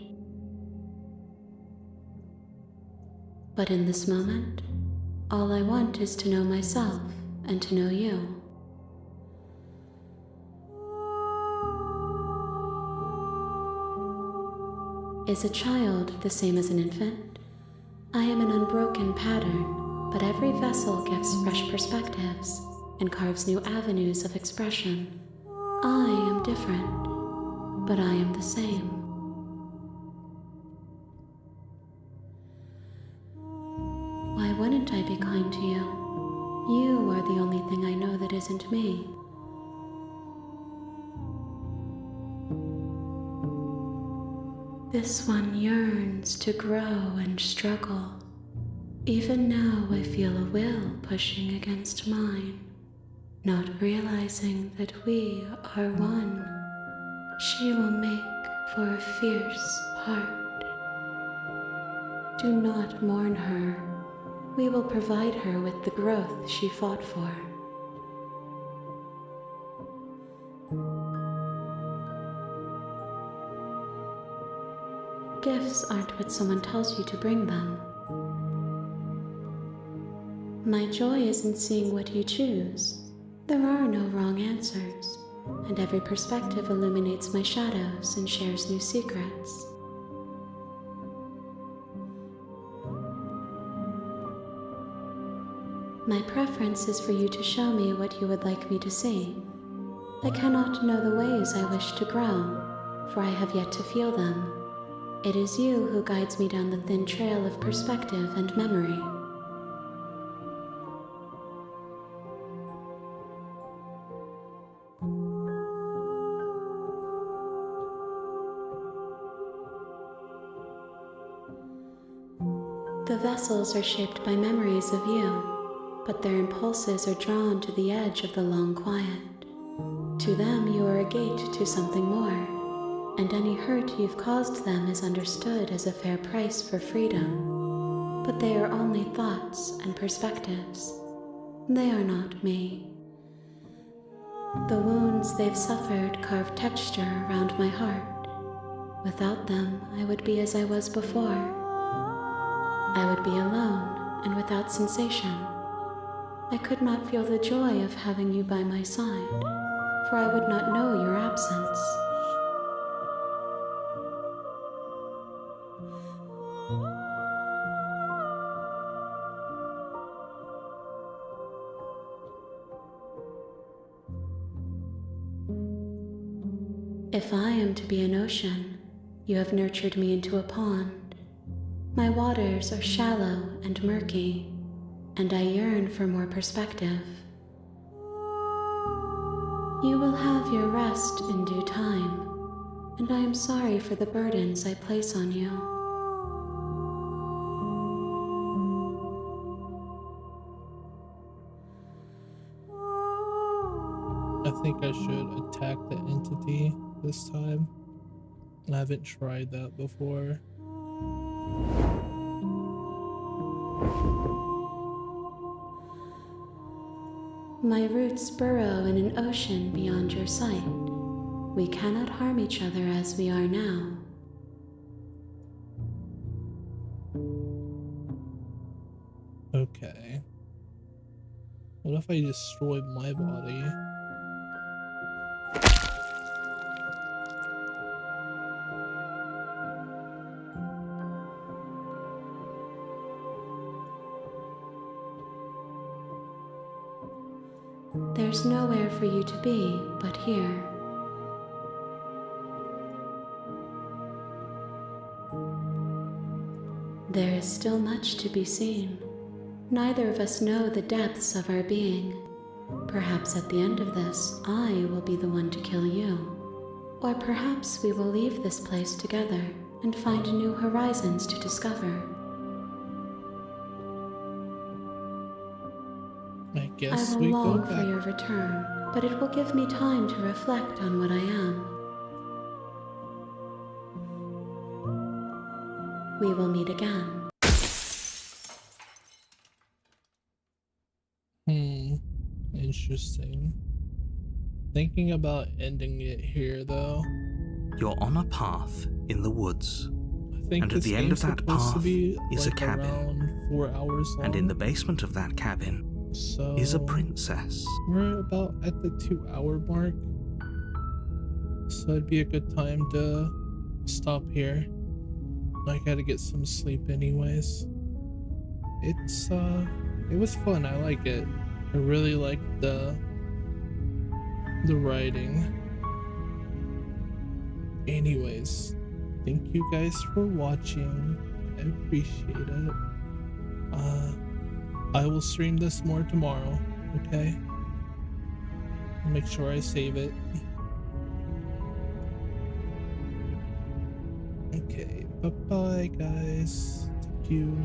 But in this moment, all I want is to know myself and to know you. Is a child the same as an infant? I am an unbroken pattern, but every vessel gives fresh perspectives and carves new avenues of expression. I am different, but I am the same. Why wouldn't I be kind to you? You are the only thing I know that isn't me. This one yearns to grow and struggle. Even now I feel a will pushing against mine, not realizing that we are one. She will make for a fierce heart. Do not mourn her. We will provide her with the growth she fought for. Gifts aren't what someone tells you to bring them. My joy is in seeing what you choose. There are no wrong answers, and every perspective illuminates my shadows and shares new secrets. My preference is for you to show me what you would like me to see. I cannot know the ways I wish to grow, for I have yet to feel them. It is you who guides me down the thin trail of perspective and memory. The vessels are shaped by memories of you, but their impulses are drawn to the edge of the long quiet. To them, you are a gate to something more, and any hurt you've caused them is understood as a fair price for freedom. But they are only thoughts and perspectives. They are not me. The wounds they've suffered carve texture around my heart. Without them, I would be as I was before. I would be alone and without sensation. I could not feel the joy of having you by my side, for I would not know your absence. If I am to be an ocean, you have nurtured me into a pond. My waters are shallow and murky, and I yearn for more perspective. You will have your rest in due time, and I am sorry for the burdens I place on you. I think I should attack the entity this time. I haven't tried that before. My roots burrow in an ocean beyond your sight. We cannot harm each other as we are now. Okay. What if I destroy my body? There's nowhere for you to be but here. There is still much to be seen. Neither of us know the depths of our being. Perhaps at the end of this, I will be the one to kill you. Or perhaps we will leave this place together and find new horizons to discover. I guess I we will go long for back. your return, but it will give me time to reflect on what I am. We will meet again. Interesting. Thinking about ending it here, though. You're on a path in the woods, I think and at this the end of game's that supposed to path be is like a cabin. around 4 hours long. and in the basement of that cabin so is a princess. We're about at the 2-hour mark, so it'd be a good time to stop here. I gotta get some sleep anyways. It was fun. I like it. I really like the writing. Anyways, thank you guys for watching. I appreciate it. I will stream this more tomorrow, okay? Make sure I save it. Okay, bye-bye guys. Thank you.